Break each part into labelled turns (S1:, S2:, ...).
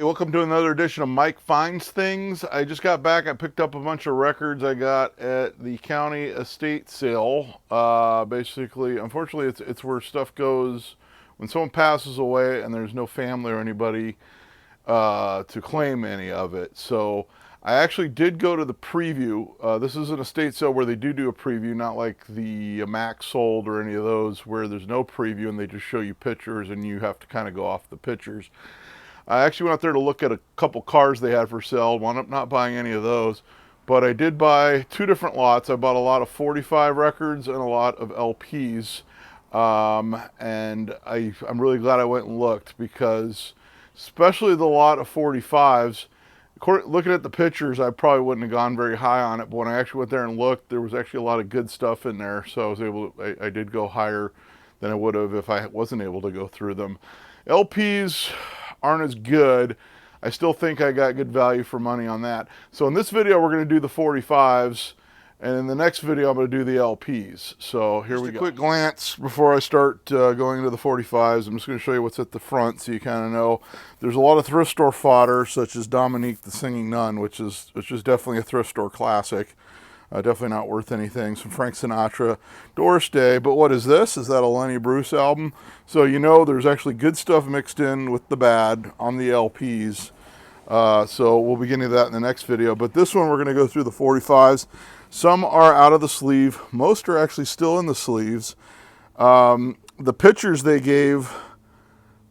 S1: Hey, welcome to another edition of Mike Finds Things. I just got back. I picked up a bunch of records I got at the county estate sale. Basically, unfortunately, it's where stuff goes when someone passes away and there's no family or anybody to claim any of it. So I actually did go to the preview. This is an estate sale where they do a preview, not like the Max sold or any of those where there's no preview and they just show you pictures and you have to kind of go off the pictures. I actually went out there to look at a couple cars they had for sale. Wound up not buying any of those, but I did buy two different lots. I bought a lot of 45 records and a lot of LPs, and I'm really glad I went and looked because, especially the lot of 45s. Looking at the pictures, I probably wouldn't have gone very high on it, but when I actually went there and looked, there was actually a lot of good stuff in there. So I was able to, I did go higher than I would have if I wasn't able to go through them. LPs aren't as good. I still think I got good value for money on that. So in this video, we're going to do the 45s, and in the next video, I'm going to do the LPs. So here we go. Just a quick glance before I start going into the 45s. I'm just going to show you what's at the front so you kind of know. There's a lot of thrift store fodder, such as Dominique the Singing Nun, which is definitely a thrift store classic. Definitely not worth anything. Some Frank Sinatra, Doris Day. But what is this? Is that a Lenny Bruce album? So you know there's actually good stuff mixed in with the bad on the LPs. So we'll be getting to that in the next video. But this one we're going to go through the 45s. Some are out of the sleeve. Most are actually still in the sleeves. The pictures they gave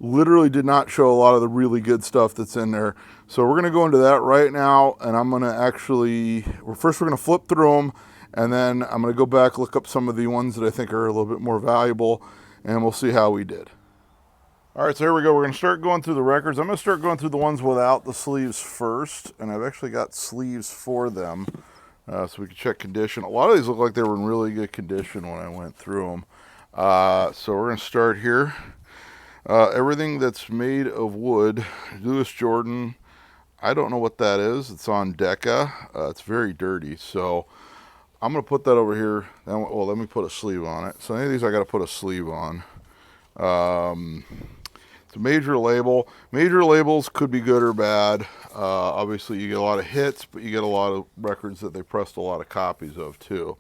S1: literally did not show a lot of the really good stuff that's in there. So we're going to go into that right now, and I'm going to actually, first we're going to flip through them, and then I'm going to go back, look up some of the ones that I think are a little bit more valuable, and we'll see how we did. All right, so here we go. We're going to start going through the records. I'm going to start going through the ones without the sleeves first, and I've actually got sleeves for them, so we can check condition. A lot of these look like they were in really good condition when I went through them. So we're going to start here. Everything that's made of wood, Louis Jordan, I don't know what that is. It's on Decca. It's very dirty, so I'm going to put that over here. Well, let me put a sleeve on it. So any of these I got to put a sleeve on. It's a major label. Major labels could be good or bad. Obviously, you get a lot of hits, but you get a lot of records that they pressed a lot of copies of, too.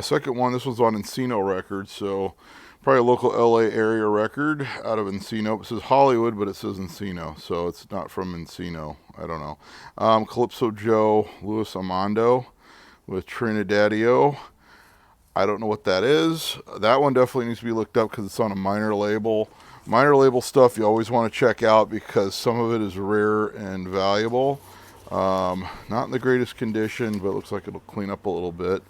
S1: Second one, this was on Encino Records, so probably a local LA area record out of Encino. It says Hollywood, but it says Encino, so it's not from Encino. I don't know. Calypso Joe, Luis Amando with Trinidadeo. I don't know what that is. That one definitely needs to be looked up because it's on a minor label. Minor label stuff you always want to check out because some of it is rare and valuable. Not in the greatest condition, but it looks like it'll clean up a little bit.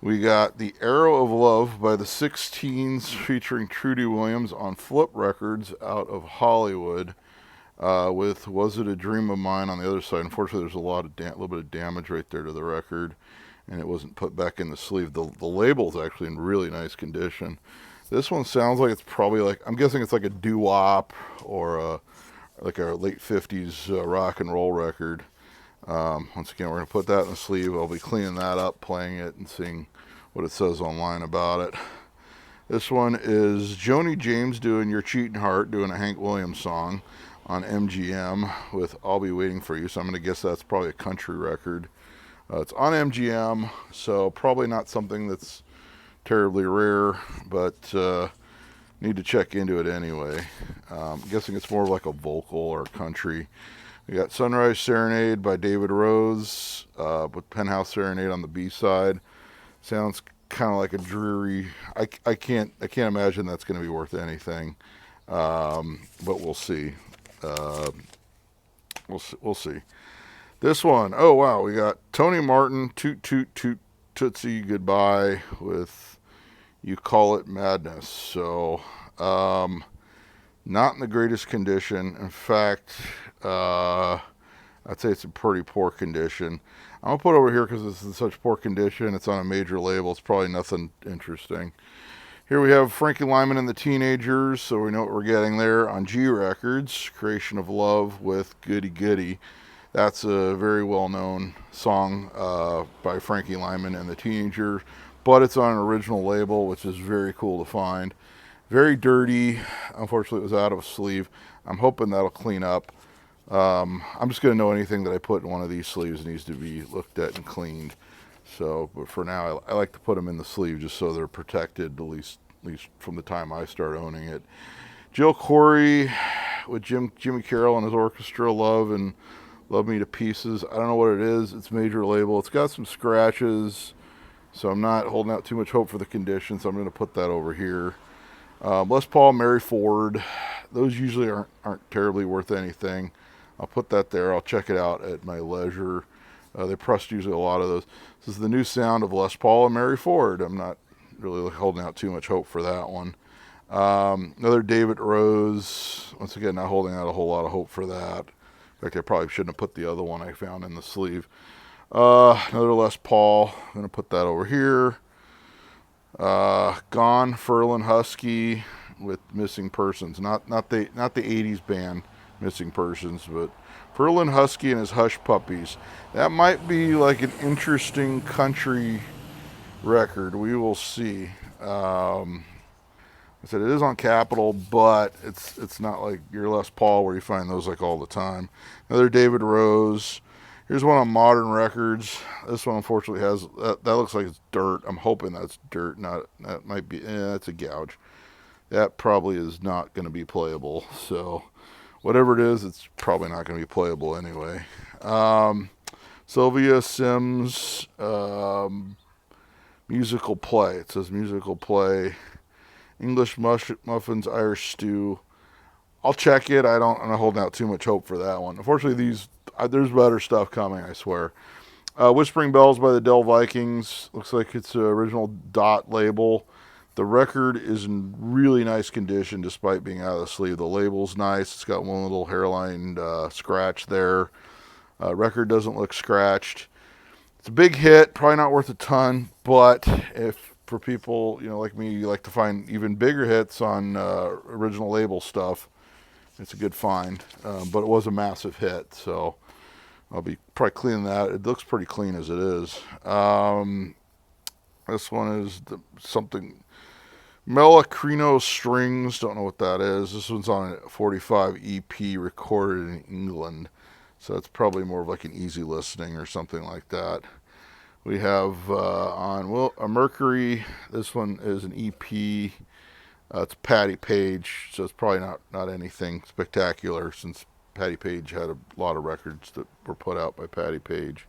S1: We got The Arrow of Love by the 16s featuring Trudy Williams on Flip Records out of Hollywood with Was It a Dream of Mine on the other side. Unfortunately, there's a little bit of damage right there to the record, and it wasn't put back in the sleeve. The label's actually in really nice condition. This one sounds like it's probably like, I'm guessing it's like a doo-wop or like a late 50s rock and roll record. Once again, we're going to put that in the sleeve. I'll be cleaning that up, playing it, and seeing what it says online about it. This one is Joni James doing Your Cheating Heart, doing a Hank Williams song on MGM with I'll Be Waiting for You. So I'm going to guess that's probably a country record. It's on MGM, so probably not something that's terribly rare, but need to check into it anyway. I'm guessing it's more like a vocal or country. We got Sunrise Serenade by David Rose with Penthouse Serenade on the B-side. Sounds kind of like a dreary. I can't imagine that's going to be worth anything, but we'll see. We'll see. This one, oh wow, we got Tony Martin, Toot Toot Toot Tootsie Goodbye with You Call It Madness. So not in the greatest condition. In fact, I'd say it's in pretty poor condition. I'm going to put it over here because it's in such poor condition. It's on a major label. It's probably nothing interesting. Here we have Frankie Lyman and the Teenagers, so we know what we're getting there on G Records. Creation of Love with Goody Goody. That's a very well-known song by Frankie Lyman and the Teenagers, but it's on an original label, which is very cool to find. Very dirty. Unfortunately, it was out of a sleeve. I'm hoping that'll clean up. I'm just going to know anything that I put in one of these sleeves needs to be looked at and cleaned. So, but for now, I like to put them in the sleeve just so they're protected, at least from the time I start owning it. Jill Corey with Jimmy Carroll and his orchestra, Love Me to Pieces. I don't know what it is. It's major label. It's got some scratches, so I'm not holding out too much hope for the condition, so I'm going to put that over here. Les Paul, Mary Ford. Those usually aren't terribly worth anything. I'll put that there. I'll check it out at my leisure. They pressed usually a lot of those. This is the new sound of Les Paul and Mary Ford. I'm not really holding out too much hope for that one. Another David Rose. Once again, not holding out a whole lot of hope for that. In fact, I probably shouldn't have put the other one I found in the sleeve. Another Les Paul. I'm going to put that over here. Gone, Ferlin Husky with Missing Persons. Not the 80s band Missing Persons, but Ferlin Husky and his Hush Puppies. That might be like an interesting country record. We will see. I said it is on Capitol, but it's not like your Les Paul where you find those like all the time. Another David Rose. Here's one on Modern Records. This one unfortunately has that looks like it's dirt. I'm hoping that's dirt. Not that might be. That's a gouge. That probably is not going to be playable. So whatever it is, it's probably not going to be playable anyway. Sylvia Sims, musical play. It says musical play. English muffins, Irish stew. I'll check it. I'm not holding out too much hope for that one. Unfortunately, there's better stuff coming, I swear. Whispering Bells by the Dell Vikings. Looks like it's an original dot label. The record is in really nice condition despite being out of the sleeve. The label's nice. It's got one little hairline scratch there. Record doesn't look scratched. It's a big hit, probably not worth a ton, but if for people like me, you like to find even bigger hits on original label stuff, it's a good find. But it was a massive hit, so I'll be probably cleaning that. It looks pretty clean as it is. This one is something Melacrino Strings. Don't know what that is. This one's on a 45 EP recorded in England, so it's probably more of like an easy listening or something like that. We have on a Mercury. This one is an EP. It's Patty Page, so it's probably not anything spectacular since Patty Page had a lot of records that were put out by Patty Page.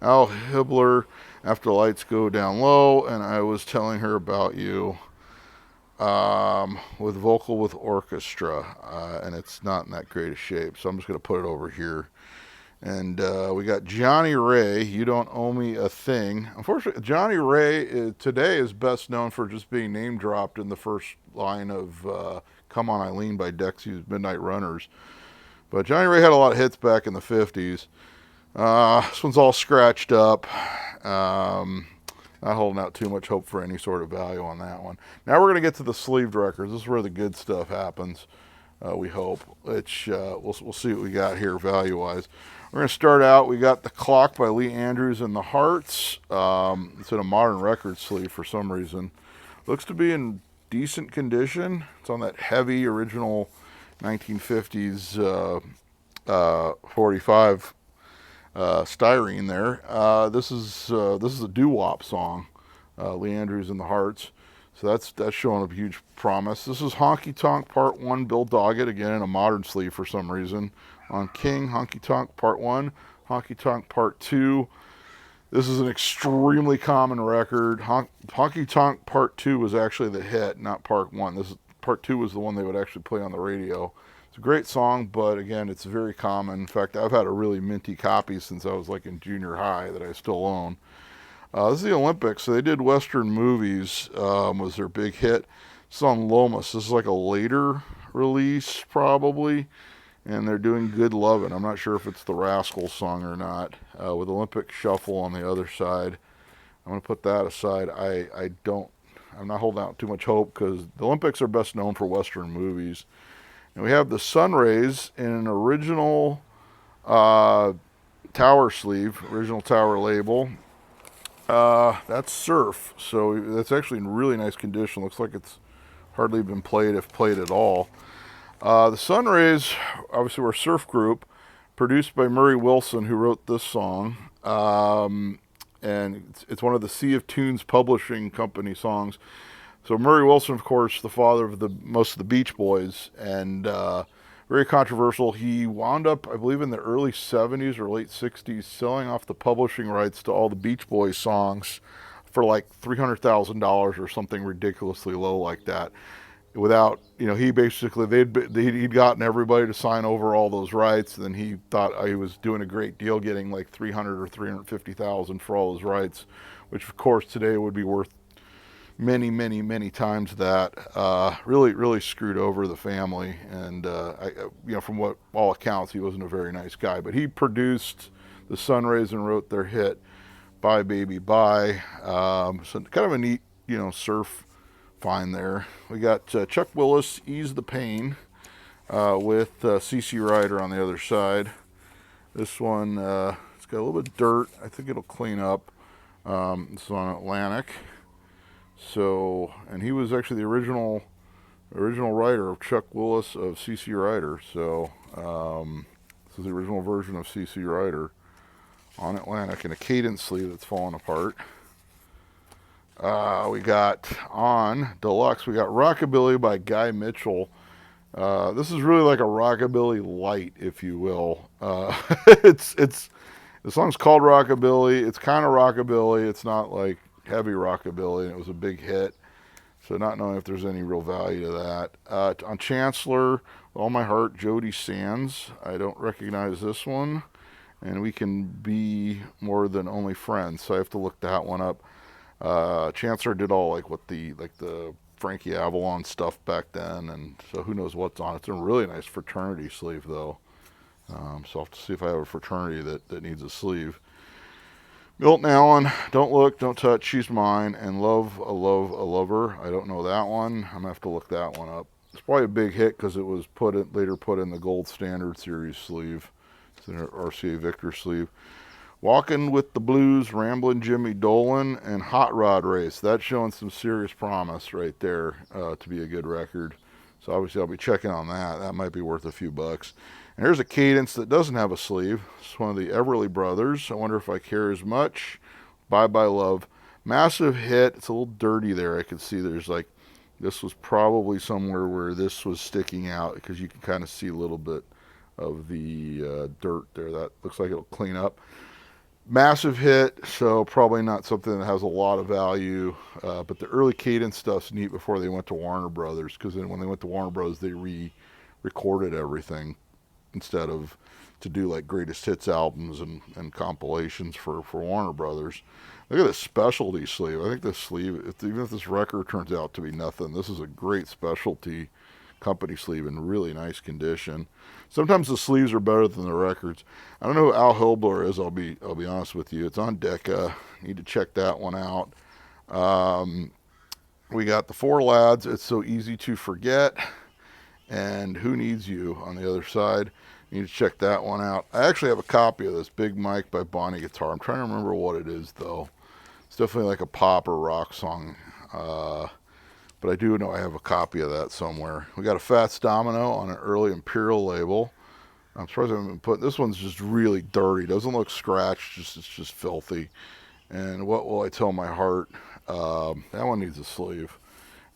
S1: Al Hibbler, After the Lights Go Down Low, and I Was Telling Her About You, with vocal with orchestra, and it's not in that great a shape, so I'm just going to put it over here. And we got Johnny Ray, You Don't Owe Me a Thing. Unfortunately, Johnny Ray today is best known for just being name dropped in the first line of Come On Eileen by Dexy's Midnight Runners. But Johnny Ray had a lot of hits back in the 50s. This one's all scratched up. Not holding out too much hope for any sort of value on that one. Now we're going to get to the sleeved records. This is where the good stuff happens, we hope. Which we'll see what we got here value-wise. We're going to start out, we got The Clock by Lee Andrews and the Hearts. It's in a Modern Records sleeve for some reason. Looks to be in decent condition. It's on that heavy original 1950s 45 styrene there. This is a doo-wop song, Lee Andrews and the Hearts. So that's showing a huge promise. This is Honky Tonk Part 1, Bill Doggett, again in a modern sleeve for some reason. On King, Honky Tonk Part 1, Honky Tonk Part 2. This is an extremely common record. Honky Tonk Part 2 was actually the hit, not Part 1. Part 2 was the one they would actually play on the radio. It's a great song, but again, it's very common. In fact, I've had a really minty copy since I was like in junior high that I still own. This is the Olympics, so they did Western Movies, was their big hit. It's on Lomas. This is like a later release, probably, and they're doing Good Lovin'. I'm not sure if it's the Rascals song or not, with Olympic Shuffle on the other side. I'm going to put that aside. I'm not holding out too much hope because the Olympics are best known for Western movies. And we have the Sunrays in an original Tower sleeve, original Tower label. That's Surf, so that's actually in really nice condition. Looks like it's hardly been played, if played at all. The Sunrays, obviously, were a surf group. produced by Murray Wilson, who wrote this song. And it's one of the Sea of Tunes Publishing Company songs. So Murray Wilson, of course, the father of most of the Beach Boys, and very controversial. He wound up, I believe, in the early 70s or late 60s, selling off the publishing rights to all the Beach Boys songs for like $300,000 or something ridiculously low like that. Without, he basically, he'd gotten everybody to sign over all those rights, and then he thought he was doing a great deal getting like 300 or 350,000 for all those rights, which of course today would be worth many, many, many times that. Really, really screwed over the family, and from what all accounts, he wasn't a very nice guy. But he produced the Sunrays and wrote their hit "Bye Baby Bye." So kind of a neat, surf find there. We got Chuck Willis, "Ease the Pain," with CC Rider on the other side. This one, it's got a little bit of dirt. I think it'll clean up. This is on Atlantic. So, and he was actually the original writer of Chuck Willis of CC Rider. So, this is the original version of CC Rider on Atlantic in a cadence sleeve that's falling apart. We got on Deluxe, we got Rockabilly by Guy Mitchell. This is really like a Rockabilly light, if you will. The song's called Rockabilly. It's kind of Rockabilly. It's not like heavy Rockabilly, and it was a big hit. So not knowing if there's any real value to that. On Chancellor, with All My Heart, Jody Sands. I don't recognize this one. And We Can Be More Than Only Friends. So I have to look that one up. Chancellor did all the Frankie Avalon stuff back then, and so who knows what's on it. It's a really nice fraternity sleeve though. So I'll have to see if I have a fraternity that needs a sleeve. Milton Allen, Don't Look, Don't Touch, She's Mine, and Love a Lover. I don't know that one. I'm gonna have to look that one up. It's probably a big hit because it was later put in the Gold Standard Series sleeve. It's an RCA Victor sleeve. Walking with the Blues, Ramblin' Jimmy Dolan, and Hot Rod Race. That's showing some serious promise right there to be a good record. So obviously I'll be checking on that. That might be worth a few bucks. And here's a cadence that doesn't have a sleeve. It's one of the Everly Brothers. I Wonder If I Care As Much. Bye Bye Love. Massive hit. It's a little dirty there. I could see this was probably somewhere where this was sticking out because you can kind of see a little bit of the dirt there. That looks like it'll clean up. Massive hit, so probably not something that has a lot of value, but the early cadence stuff's neat before they went to Warner Brothers, because then when they went to Warner Brothers, they re-recorded everything instead of to do like greatest hits albums and compilations for Warner Brothers. Look at this specialty sleeve. I think this sleeve, even if this record turns out to be nothing, this is a great specialty company sleeve in really nice condition. Sometimes the sleeves are better than the records. I don't know who Al Hilbler is. I'll be honest with you. It's on Decca. Need to check that one out. We got the Four Lads. It's So Easy to Forget, and Who Needs You on the other side. Need to check that one out. I actually have a copy of this Big Mike by Bonnie Guitar. I'm trying to remember what it is though. It's definitely like a pop or rock song. But I do know I have a copy of that somewhere. We got a Fats Domino on an early Imperial label. I'm surprised I haven't been put. This one's just really dirty. Doesn't look scratched. It's just filthy. And What Will I Tell My Heart? That one needs a sleeve.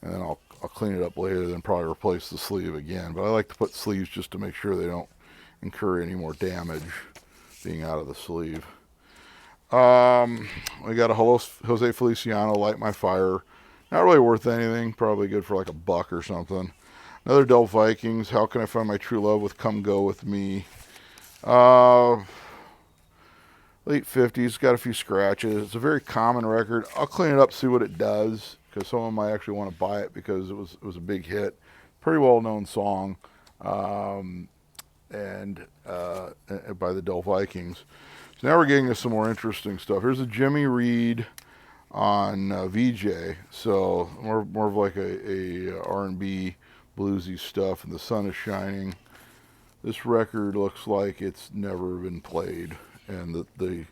S1: And then I'll clean it up later. Then probably replace the sleeve again. But I like to put sleeves just to make sure they don't incur any more damage being out of the sleeve. We got a Jose Feliciano, Light My Fire. Not really worth anything. Probably good for like $1 or something. Another Del Vikings. How Can I Find My True Love with Come Go With Me. Late 50s. Got a few scratches. It's a very common record. I'll clean it up, see what it does, because someone might actually want to buy it because it was a big hit. Pretty well known song. And by the Del Vikings. So now we're getting to some more interesting stuff. Here's a Jimmy Reed on VJ, so more of like a R&B bluesy stuff, and The Sun Is Shining. This record looks like it's never been played, and the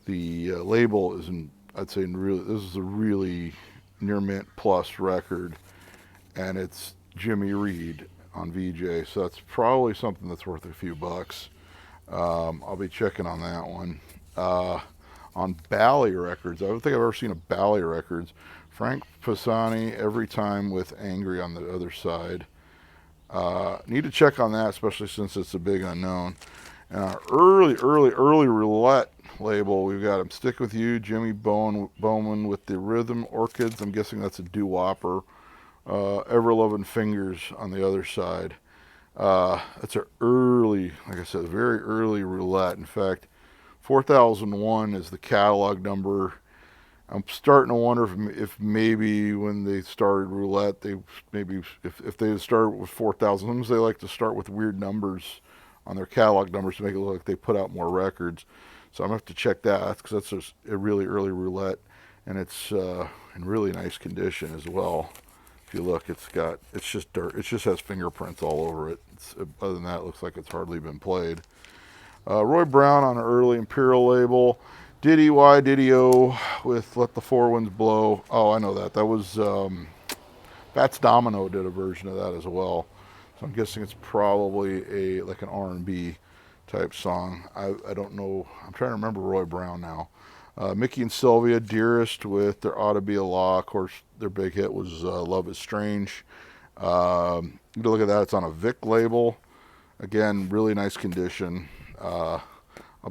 S1: label isn't. I'd say really, this is a really near mint plus record, and it's Jimmy Reed on VJ, so that's probably something that's worth a few bucks. I'll be checking on that one. On Bally Records, I don't think I've ever seen a Bally Records. Frank Pisani, Every Time with Angry on the Other Side. Need to check on that, especially since it's a big unknown. And our early roulette label, we've got him Stick With You, Jimmy Bowman with the Rhythm Orchids. I'm guessing that's a doo-wopper. Ever Loving Fingers on the Other Side. That's an early, like I said, very early roulette. In fact, 4001 is the catalog number. I'm starting to wonder if maybe when they started roulette, they maybe if they started with 4,000, sometimes they like to start with weird numbers on their catalog numbers to make it look like they put out more records. So I'm gonna have to check that because that's just a really early roulette, and it's in really nice condition as well. If you look, it's just dirt. It just has fingerprints all over it. Other than that, it looks like it's hardly been played. Roy Brown on an early Imperial label. Diddy Y Diddy O with Let the Four Winds Blow. Oh, I know that. That was Fats Domino did a version of that as well. So I'm guessing it's probably like an R&B type song. I don't know. I'm trying to remember Roy Brown now. Mickey and Sylvia, Dearest with There Ought to Be a Law. Of course, their big hit was Love is Strange. You look at that. It's on a Vic label. Again, really nice condition. I'll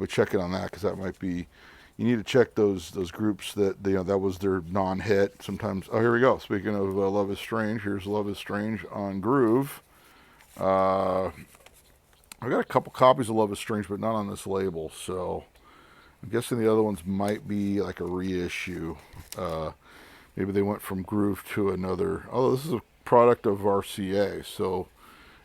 S1: be checking on that because that might be. You need to check those groups that that was their non-hit. Sometimes. Oh, here we go. Speaking of Love is Strange, here's Love is Strange on Groove. I've got a couple copies of Love is Strange, but not on this label. So I'm guessing the other ones might be like a reissue. Maybe they went from Groove to another. Oh, this is a product of RCA, so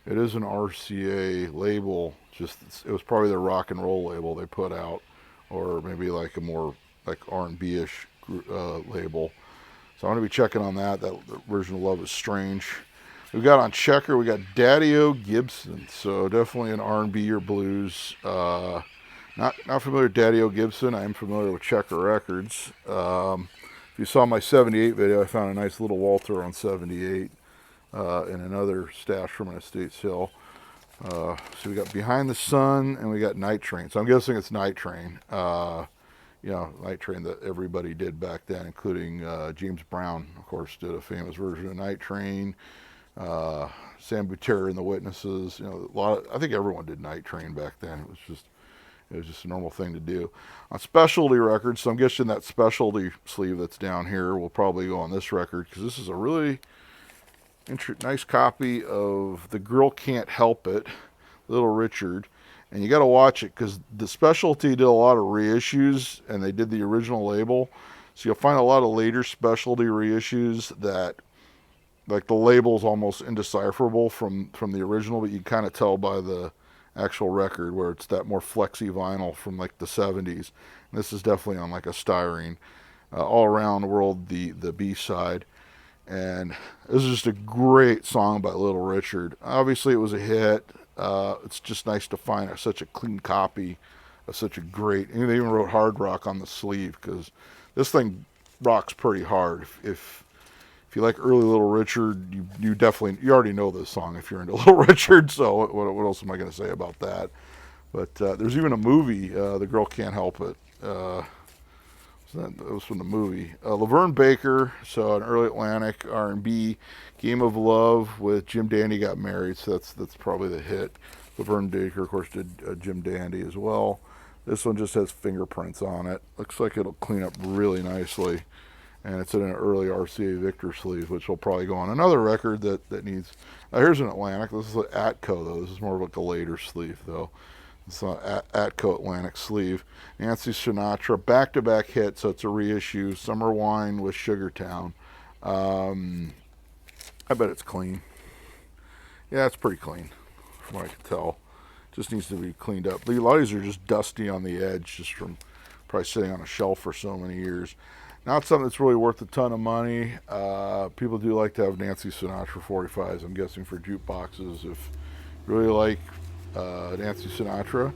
S1: it is an RCA label. Just it was probably the rock and roll label they put out, or maybe like a more like R&B-ish label. So I'm gonna be checking on that. That version of Love is Strange. We got on Checker. We got Daddy-O Gibson. So definitely an R&B or blues. Not familiar with Daddy-O Gibson. I am familiar with Checker Records. If you saw my 78 video, I found a nice little Walter on 78 in another stash from an estate sale. So we got Behind the Sun and we got Night Train. So I'm guessing it's Night Train. Night Train that everybody did back then, including James Brown, of course, did a famous version of Night Train. Sam Butera and the Witnesses. I think everyone did Night Train back then. It was just a normal thing to do. On Specialty Records, so I'm guessing that Specialty sleeve that's down here will probably go on this record because this is a really nice copy of The Girl Can't Help It, Little Richard. And you got to watch it because the Specialty did a lot of reissues and they did the original label. So you'll find a lot of later Specialty reissues that, like, the label's almost indecipherable from the original, but you kind of tell by the actual record where it's that more flexy vinyl from like the 70s. And this is definitely on like a styrene. All Around the World, the B-side. And this is just a great song by Little Richard. Obviously it was a hit. It's just nice to find such a clean copy of such a great, and they even wrote Hard Rock on the sleeve because this thing rocks pretty hard. If you like early Little Richard, you already know this song if you're into Little Richard. So what else am I going to say about that? But there's even a movie, The Girl Can't Help It. That was from the movie. Laverne Baker, so an early Atlantic R&B, Game of Love with Jim Dandy Got Married. So that's probably the hit. Laverne Baker, of course, did Jim Dandy as well. This one just has fingerprints on it. Looks like it'll clean up really nicely. And it's in an early RCA Victor sleeve, which will probably go on another record that needs. Here's an Atlantic. This is an Atco, though. This is more of like a later sleeve, though. It's an Atco Atlantic sleeve. Nancy Sinatra, back-to-back hit, so it's a reissue. Summer Wine with Sugartown. I bet it's clean. Yeah, it's pretty clean, from what I can tell. Just needs to be cleaned up. A lot of these are just dusty on the edge, just from probably sitting on a shelf for so many years. Not something that's really worth a ton of money. People do like to have Nancy Sinatra 45s, I'm guessing, for jukeboxes. If you really like Nancy Sinatra.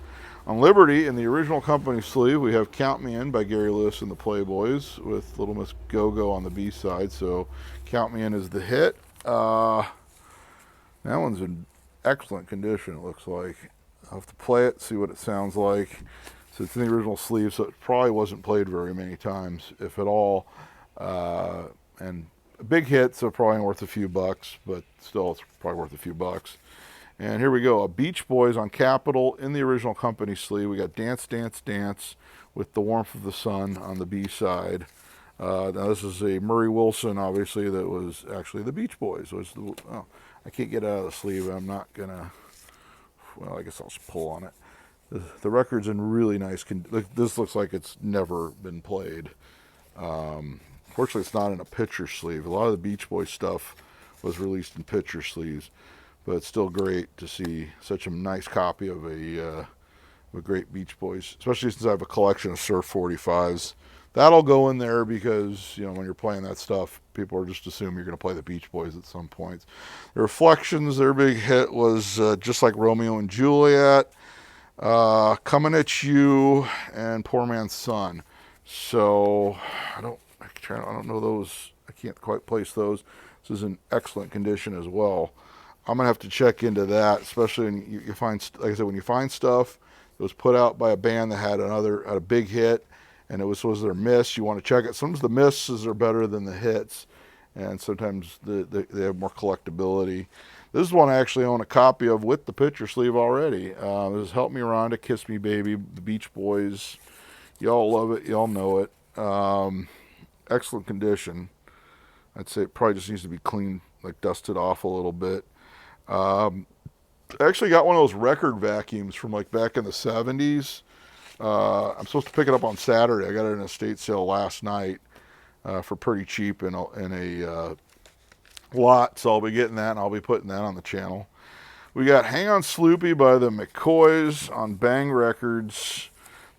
S1: On Liberty, in the original company sleeve, we have Count Me In by Gary Lewis and the Playboys with Little Miss Go-Go on the B-side. So Count Me In is the hit. That one's in excellent condition, it looks like. I'll have to play it, see what it sounds like. So it's in the original sleeve, so it probably wasn't played very many times, if at all. And a big hit, so probably worth a few bucks, but still it's probably worth a few bucks. And here we go, a Beach Boys on Capitol in the original company sleeve. We got Dance, Dance, Dance with The Warmth of the Sun on the B side. Now this is a Murray Wilson, obviously, that was actually the Beach Boys. I can't get out of the sleeve. I'm not gonna. Well, I guess I'll just pull on it. The record's in really nice condition. This looks like it's never been played. Fortunately, it's not in a picture sleeve. A lot of the Beach Boys stuff was released in picture sleeves, but it's still great to see such a nice copy of a great Beach Boys, especially since I have a collection of Surf 45s. That'll go in there because, you know, when you're playing that stuff, people are just assuming you're going to play the Beach Boys at some point. The Reflections, their big hit was Just Like Romeo and Juliet, Coming at You, and Poor Man's Son. So I don't know those. I can't quite place those. This is in excellent condition as well. I'm gonna have to check into that, especially when you find, like I said, when you find stuff that was put out by a band that had a big hit, and it was their miss. You want to check it. Sometimes the misses are better than the hits, and sometimes they have more collectability. This is one I actually own a copy of with the picture sleeve already. This is Help Me Rhonda, Kiss Me Baby, the Beach Boys. Y'all love it. Y'all know it. Excellent condition. I'd say it probably just needs to be cleaned, like dusted off a little bit. I actually got one of those record vacuums from like back in the 70s. I'm supposed to pick it up on Saturday. I got it in a estate sale last night for pretty cheap in a lot, so I'll be getting that and I'll be putting that on the channel. We got Hang On Sloopy by the McCoys on Bang Records.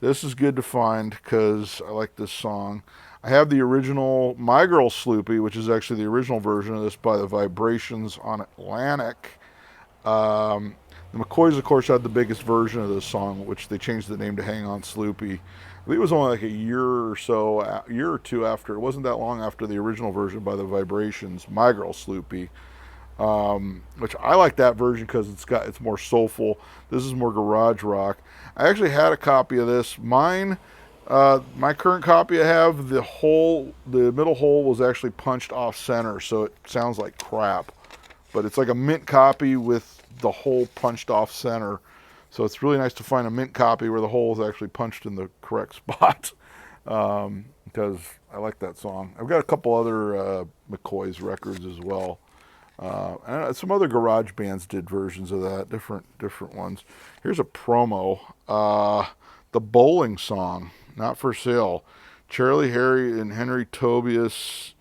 S1: This is good to find because I like this song. I have the original My Girl Sloopy, which is actually the original version of this by the Vibrations on Atlantic. The McCoys, of course, had the biggest version of this song, which they changed the name to Hang On Sloopy. I believe it was only like a year or two after. It wasn't that long after the original version by the Vibrations, My Girl Sloopy. Which I like that version because it's more soulful. This is more garage rock. I actually had a copy of this. My current copy I have, the middle hole was actually punched off center, so it sounds like crap. But it's like a mint copy with the hole punched off center. So it's really nice to find a mint copy where the hole is actually punched in the correct spot. Because I like that song. I've got a couple other McCoy's records as well. And some other garage bands did versions of that, different ones. Here's a promo. The Bowling Song, Not For Sale. Charlie Harry and Henry Tobias.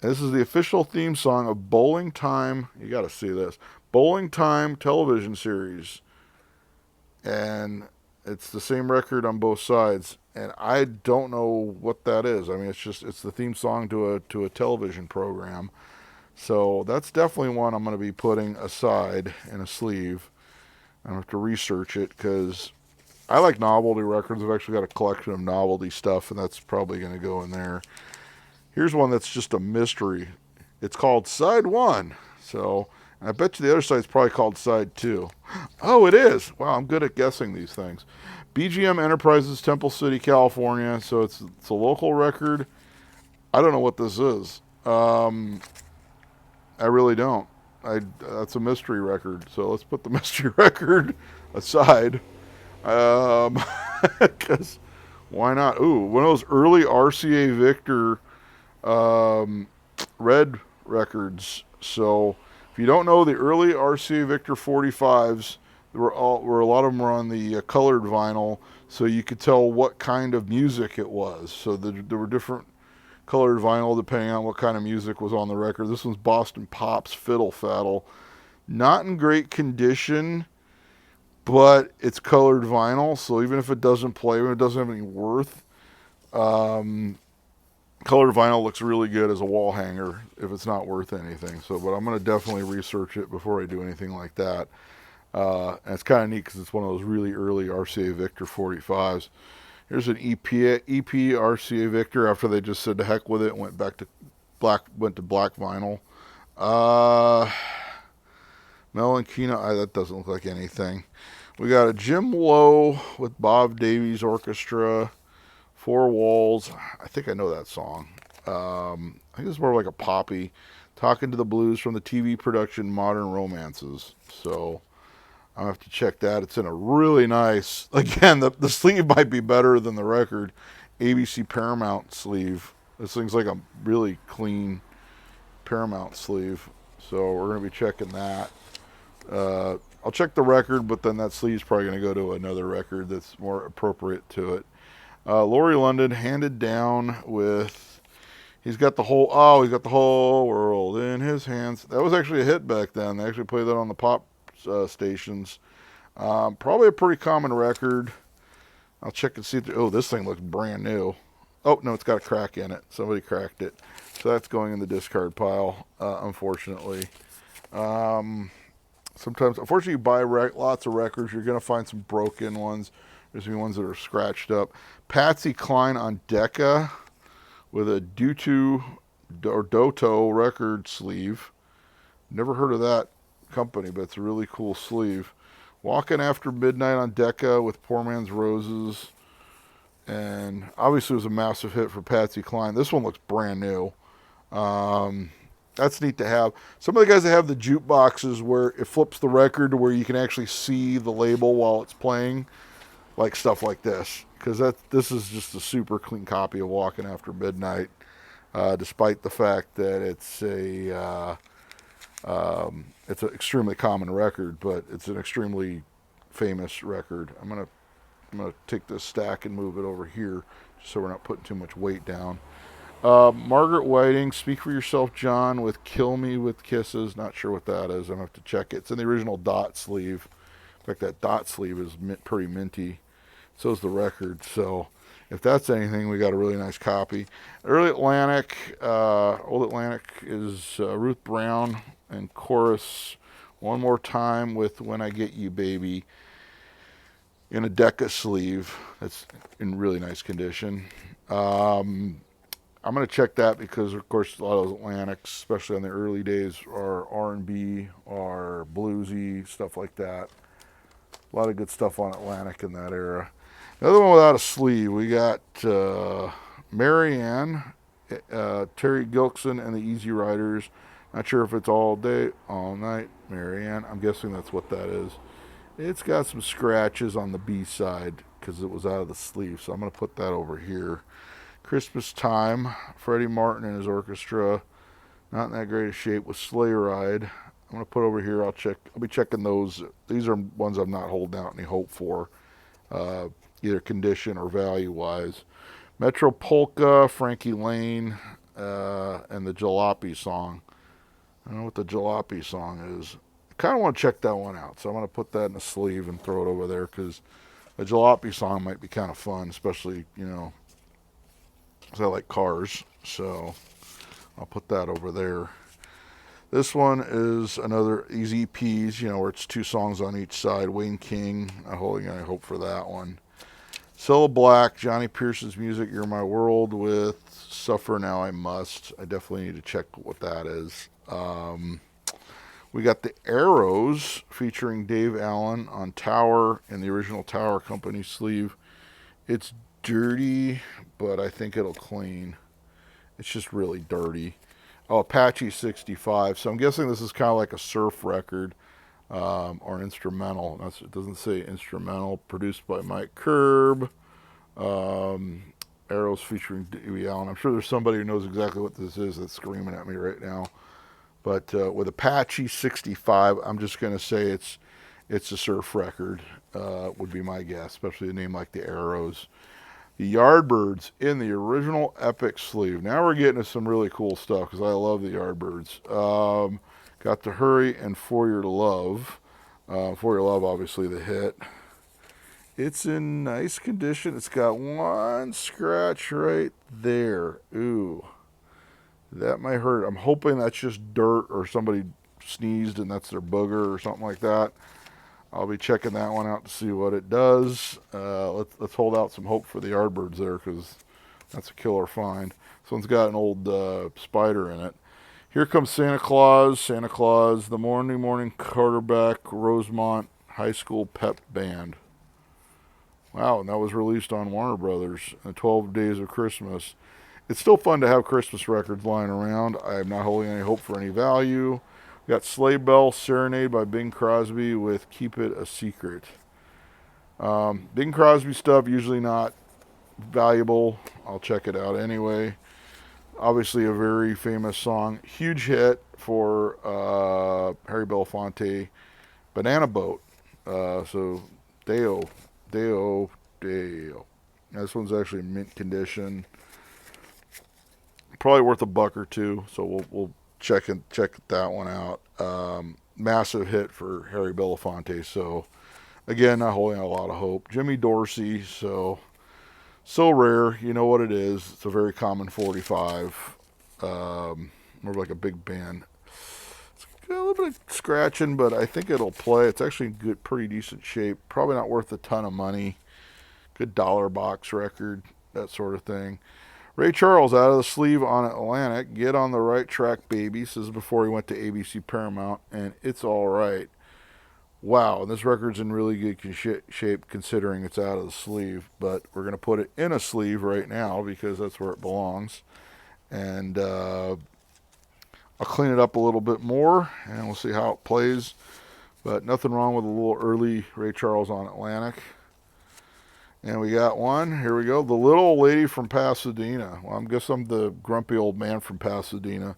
S1: This is the official theme song of Bowling Time. You got to see this. Bowling Time television series. And it's the same record on both sides. And I don't know what that is. I mean, it's the theme song to a television program. So that's definitely one I'm going to be putting aside in a sleeve. I have to research it because I like novelty records. I've actually got a collection of novelty stuff, and that's probably going to go in there. Here's one that's just a mystery. It's called Side 1. So I bet you the other side's probably called Side 2. Oh, it is. Wow, I'm good at guessing these things. BGM Enterprises, Temple City, California. So it's a local record. I don't know what this is. I really don't. That's a mystery record. So let's put the mystery record aside. Because why not? Ooh, one of those early RCA Victor red records. So if you don't know, the early RCA Victor 45s, where a lot of them were on the colored vinyl, so you could tell what kind of music it was. So there were different colored vinyl depending on what kind of music was on the record. This one's Boston Pop's Fiddle Faddle. Not in great condition, but it's colored vinyl, so even if it doesn't play, even if it doesn't have any worth, colored vinyl looks really good as a wall hanger if it's not worth anything. So, but I'm going to definitely research it before I do anything like that. And it's kind of neat because it's one of those really early RCA Victor 45s. Here's an EP RCA Victor after they just said to heck with it and went black vinyl. Mel and Kina, that doesn't look like anything. We got a Jim Lowe with Bob Davies Orchestra, Four Walls. I think I know that song. I think it's more like a poppy. Talking to the Blues from the TV production Modern Romances. So I'll have to check that. It's in a really nice, again, the sleeve might be better than the record, ABC Paramount sleeve. This thing's like a really clean Paramount sleeve. So we're going to be checking that. I'll check the record, but then that sleeve's probably going to go to another record that's more appropriate to it. Laurie London, Handed Down with, he's got the whole world in his hands. That was actually a hit back then. They actually played that on the pop stations. Probably a pretty common record. I'll check and see. Oh, this thing looks brand new. Oh, no, it's got a crack in it. Somebody cracked it. So that's going in the discard pile, unfortunately. Sometimes, unfortunately, you buy lots of records. You're going to find some broken ones. There's going to be ones that are scratched up. Patsy Cline on Decca with a Doto record sleeve. Never heard of that company, but it's a really cool sleeve. Walking After Midnight on Decca with Poor Man's Roses. And obviously it was a massive hit for Patsy Cline. This one looks brand new. That's neat to have. Some of the guys that have the jukeboxes where it flips the record to where you can actually see the label while it's playing, like stuff like this. Because this is just a super clean copy of Walking After Midnight, despite the fact that it's an extremely common record, but it's an extremely famous record. I'm gonna take this stack and move it over here, just so we're not putting too much weight down. Margaret Whiting, Speak for Yourself, John, with Kill Me with Kisses. Not sure what that is. I'm going to have to check it. It's in the original dot sleeve. In fact, that dot sleeve is pretty minty. So is the record. So if that's anything, we got a really nice copy. Old Atlantic is Ruth Brown and chorus one more time with When I Get You, Baby, in a Decca sleeve. That's in really nice condition. I'm going to check that because, of course, a lot of those Atlantics, especially on the early days, are R&B, are bluesy, stuff like that. A lot of good stuff on Atlantic in that era. Another one without a sleeve, we got Marianne, Terry Gilkson, and the Easy Riders. Not sure if it's All Day, All Night, Marianne. I'm guessing that's what that is. It's got some scratches on the B side because it was out of the sleeve, so I'm going to put that over here. Christmas Time, Freddie Martin and his orchestra, not in that great a shape, with Sleigh Ride. I'm going to put over here, I'll be checking those. These are ones I'm not holding out any hope for, either condition or value-wise. Metro Polka, Frankie Lane, and the Jalopy song. I don't know what the Jalopy song is. I kind of want to check that one out, so I'm going to put that in a sleeve and throw it over there, because a Jalopy song might be kind of fun, especially, because I like cars, so I'll put that over there. This one is another Easy Peas, where it's 2 songs on each side. Wayne King, I hope for that one. Cilla Black, Johnny Pearson's Music, You're My World, with Suffer Now I Must. I definitely need to check what that is. We got the Arrows featuring Dave Allen on Tower in the original Tower Company sleeve. It's dirty, but I think it'll clean. It's just really dirty. Oh, Apache 65. So I'm guessing this is kind of like a surf record, or instrumental. It doesn't say instrumental. Produced by Mike Curb. Arrows featuring Dave Allen. I'm sure there's somebody who knows exactly what this is that's screaming at me right now. But with Apache 65, I'm just going to say it's a surf record, would be my guess, especially a name like the Arrows. The Yardbirds in the original Epic sleeve. Now we're getting to some really cool stuff because I love the Yardbirds. Got To Hurry and For Your Love. For Your Love, obviously the hit. It's in nice condition. It's got one scratch right there. Ooh. That might hurt. I'm hoping that's just dirt or somebody sneezed and that's their booger or something like that. I'll be checking that one out to see what it does. Let's hold out some hope for the Yardbirds there because that's a killer find. This one's got an old spider in it. Here comes Santa Claus, the morning quarterback, Rosemont High School Pep Band. Wow, and that was released on Warner Brothers, 12 Days of Christmas. It's still fun to have Christmas records lying around. I am not holding any hope for any value. We got Sleigh Bell Serenade by Bing Crosby with Keep It a Secret. Bing Crosby stuff, usually not valuable. I'll check it out anyway. Obviously, a very famous song. Huge hit for Harry Belafonte. Banana Boat. So, Deo. Deo. Deo. This one's actually mint condition. Probably worth $1 or $2. So we'll check that one out. Massive hit for Harry Belafonte. So again, not holding out a lot of hope. Jimmy Dorsey. So rare. You know what it is. It's a very common 45. More like a big band. It's got a little bit of scratching, but I think it'll play. It's actually in good, pretty decent shape. Probably not worth a ton of money. Good dollar box record. That sort of thing. Ray Charles, Out of the Sleeve on Atlantic. Get on the right track, baby. This is before he went to ABC Paramount, and it's all right. Wow, this record's in really good shape considering it's out of the sleeve, but we're going to put it in a sleeve right now because that's where it belongs. And I'll clean it up a little bit more, and we'll see how it plays. But nothing wrong with a little early Ray Charles on Atlantic. And we got one. Here we go. The Little Old Lady from Pasadena. Well, I guess I'm the grumpy old man from Pasadena.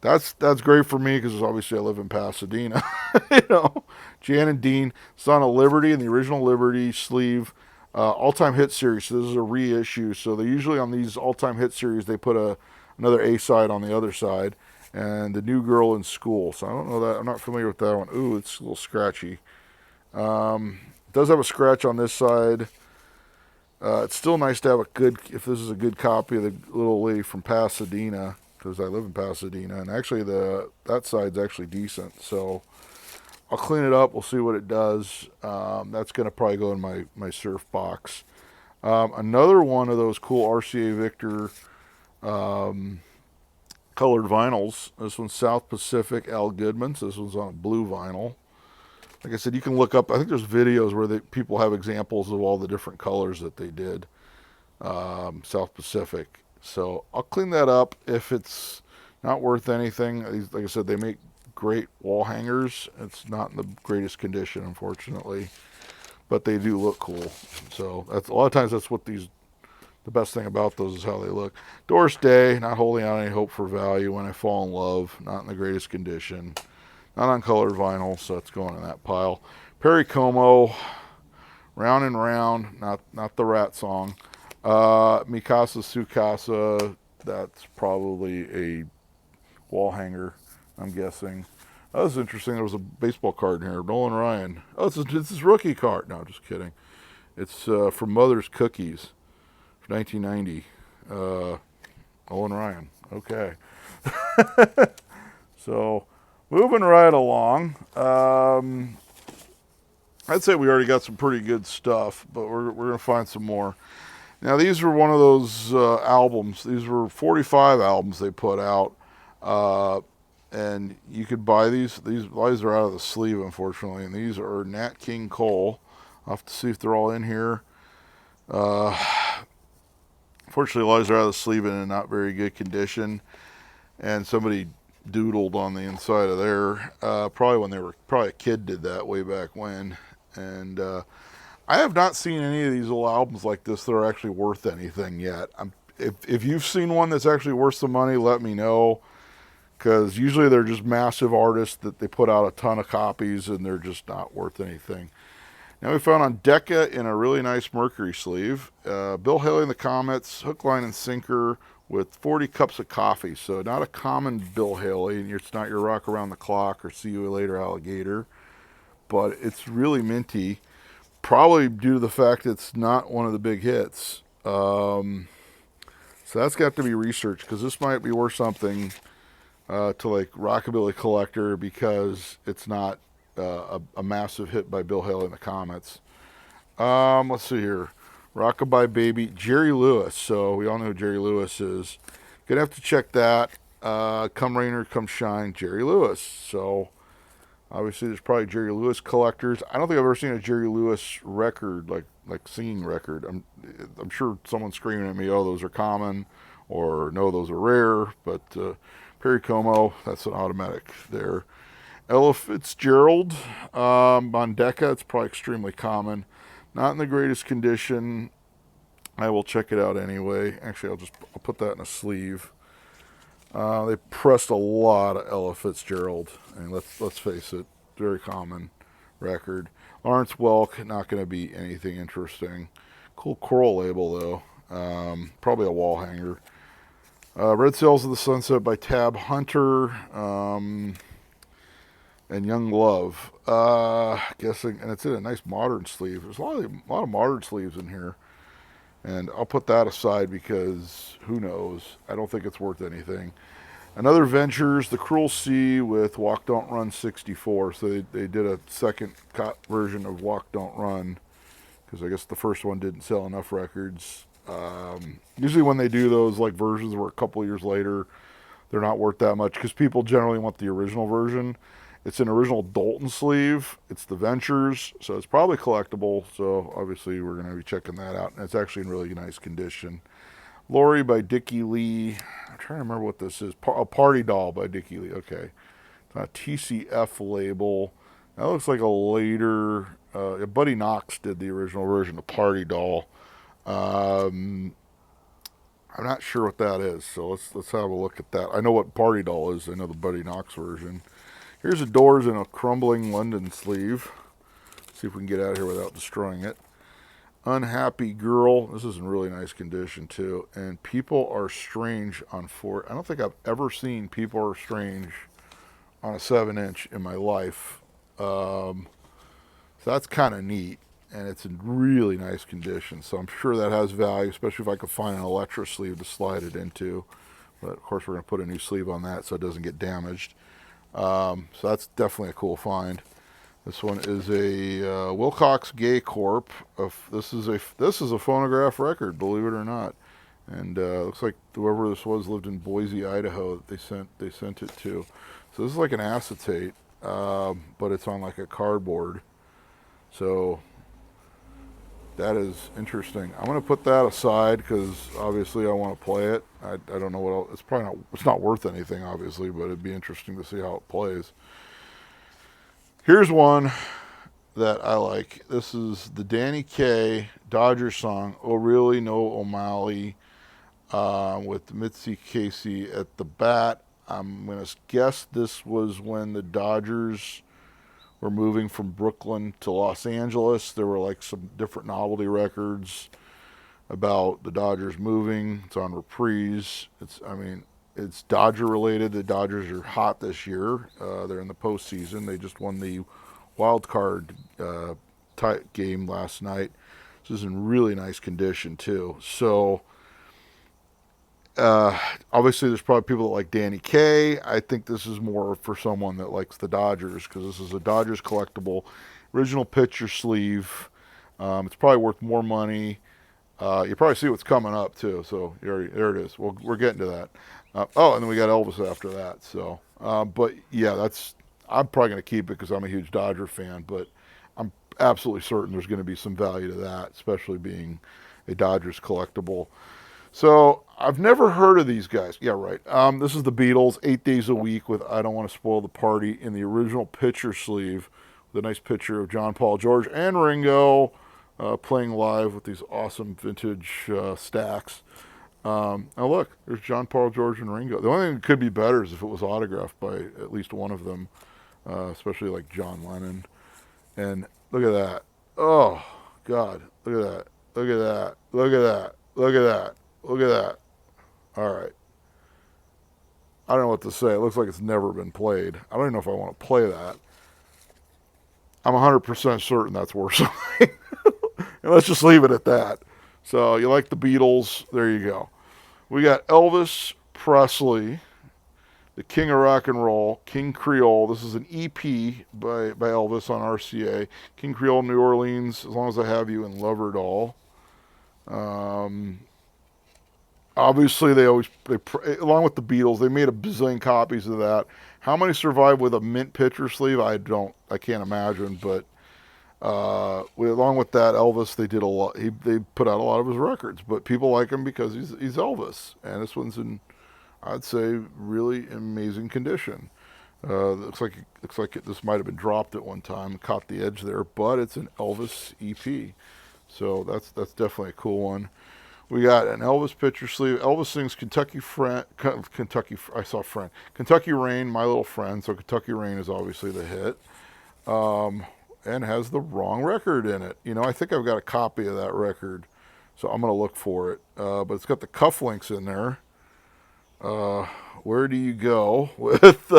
S1: That's great for me because obviously I live in Pasadena. You know, Jan and Dean. It's on a Liberty and the original Liberty sleeve. All-time hit series. So this is a reissue. So they usually on these all-time hit series they put another A-side on the other side. And The New Girl in School. So I don't know that. I'm not familiar with that one. Ooh, it's a little scratchy. It does have a scratch on this side. It's still nice to have if this is a good copy of The Little Lady from Pasadena, because I live in Pasadena, and actually that side's actually decent. So I'll clean it up. We'll see what it does. That's going to probably go in my surf box. Another one of those cool RCA Victor colored vinyls. This one's South Pacific Al Goodman's. This one's on a blue vinyl. Like I said, you can look up, I think there's videos where people have examples of all the different colors that they did. South Pacific. So I'll clean that up if it's not worth anything. Like I said, they make great wall hangers. It's not in the greatest condition, unfortunately, but they do look cool. So that's a lot of times that's what the best thing about those is how they look. Doris Day, not holding out any hope for value. When I Fall in Love, not in the greatest condition. Not on colored vinyl, so it's going in that pile. Perry Como, Round and Round, not the Rat song. Mikasa Sukasa, that's probably a wall hanger, I'm guessing. That was interesting. There was a baseball card in here. Nolan Ryan. Oh, it's his rookie card. No, just kidding. It's from Mother's Cookies, 1990. Nolan Ryan. Okay. So, moving right along. I'd say we already got some pretty good stuff, but we're going to find some more. Now, these were one of those albums. These were 45 albums they put out. And you could buy these. These are out of the sleeve, unfortunately. And these are Nat King Cole. I'll have to see if they're all in here. Unfortunately, lies are out of the sleeve and in not very good condition. And somebody doodled on the inside of there. Probably a kid did that way back when. And I have not seen any of these little albums like this that are actually worth anything yet. If you've seen one that's actually worth some money, let me know. Because usually they're just massive artists that they put out a ton of copies and they're just not worth anything. Now we found on Decca in a really nice Mercury sleeve. Bill Haley and the Comets, Hook, Line, and Sinker with 40 cups of coffee. So not a common Bill Haley, and it's not your Rock Around the Clock or See You Later Alligator. But it's really minty. Probably due to the fact it's not one of the big hits. So that's got to be researched because this might be worth something to like Rockabilly Collector because it's not a massive hit by Bill Haley and the Comets. Let's see here. Rockabye Baby, Jerry Lewis. So we all know who Jerry Lewis is. Gonna have to check that. Come Rain or Come Shine, Jerry Lewis. So Obviously, there's probably Jerry Lewis collectors. I don't think I've ever seen a Jerry Lewis record, like singing record. I'm sure someone's screaming at me, "Oh, those are common," or "No, those are rare." But Perry Como, that's an automatic there. Ella Fitzgerald, on Decca, it's probably extremely common. Not in the greatest condition. I will check it out anyway. Actually, I'll put that in a sleeve. They pressed a lot of Ella Fitzgerald, and let's face it, very common record. Lawrence Welk, not going to be anything interesting. Cool coral label though. Probably a wall hanger. Red Sails of the Sunset by Tab Hunter, and Young Love. Guessing, and it's in a nice modern sleeve. There's a lot of modern sleeves in here. And I'll put that aside because who knows? I don't think it's worth anything. Another Ventures, The Cruel Sea with Walk Don't Run 64. So they did a second cut version of Walk Don't Run because I guess the first one didn't sell enough records. Usually when they do those like versions where a couple years later they're not worth that much because people generally want the original version. It's an original Dalton sleeve. It's the Ventures, so it's probably collectible. So obviously we're going to be checking that out, and it's actually in really nice condition. Lori by Dickie Lee. I'm trying to remember what this is. A Party Doll by Dickie Lee. Okay, it's a TCF label. That looks like a later. Buddy Knox did the original version of Party Doll. I'm not sure what that is, so let's have a look at that. I know what Party Doll is. I know the Buddy Knox version. Here's the Doors in a crumbling London sleeve. Let's see if we can get out of here without destroying it. Unhappy Girl. This is in really nice condition too. And People Are Strange on 4. I don't think I've ever seen People Are Strange on a 7-inch in my life. So that's kind of neat. And it's in really nice condition. So I'm sure that has value, especially if I could find an Electra sleeve to slide it into. But of course, we're going to put a new sleeve on that so it doesn't get damaged. So that's definitely a cool find. This one is a Wilcox Gay Corp. This is a phonograph record, believe it or not. And looks like whoever this was lived in Boise, Idaho. That they sent it to. So this is like an acetate, but it's on like a cardboard. So that is interesting. I'm going to put that aside because obviously I want to play it. I don't know what else. It's not worth anything, obviously, but it'd be interesting to see how it plays. Here's one that I like. This is the Danny Kaye Dodgers song, "Oh Really No O'Malley," with Mitzi Casey at the bat. I'm going to guess this was when the Dodgers were moving from Brooklyn to Los Angeles. There were like some different novelty records about the Dodgers moving. It's on Reprise. It's Dodger related. The Dodgers are hot this year. They're in the postseason. They just won the wild card game last night. This is in really nice condition too. So obviously there's probably people that like Danny Kaye. I think this is more for someone that likes the Dodgers because this is a Dodgers collectible, original picture sleeve. It's probably worth more money. You probably see what's coming up too. So there it is. We're getting to that. And then we got Elvis after that. So, but yeah, I'm probably going to keep it because I'm a huge Dodger fan. But I'm absolutely certain there's going to be some value to that, especially being a Dodgers collectible. So I've never heard of these guys. Yeah, right. This is the Beatles, 8 Days a Week with "I Don't Want to Spoil the Party" in the original picture sleeve with a nice picture of John, Paul, George, and Ringo playing live with these awesome vintage stacks. Now look, there's John, Paul, George, and Ringo. The only thing that could be better is if it was autographed by at least one of them, especially like John Lennon. And look at that. Oh, God. Look at that. Look at that. Look at that. Look at that. Look at that. All right. I don't know what to say. It looks like it's never been played. I don't even know if I want to play that. I'm 100% certain that's worth something. And let's just leave it at that. So you like the Beatles. There you go. We got Elvis Presley, the King of Rock and Roll, King Creole. This is an EP by Elvis on RCA. King Creole, New Orleans, As Long as I Have You, and Lover Doll. Obviously, along with the Beatles, they made a bazillion copies of that. How many survived with a mint picture sleeve? I can't imagine. But along with that, Elvis, they did a lot. They put out a lot of his records, but people like him because he's Elvis, and this one's in, I'd say, really amazing condition. This might have been dropped at one time, caught the edge there, but it's an Elvis EP, so that's definitely a cool one. We got an Elvis picture sleeve. Elvis sings Kentucky Rain, My Little Friend. So Kentucky Rain is obviously the hit, and has the wrong record in it. I think I've got a copy of that record, so I'm gonna look for it. But it's got the cufflinks in there. Where do you go with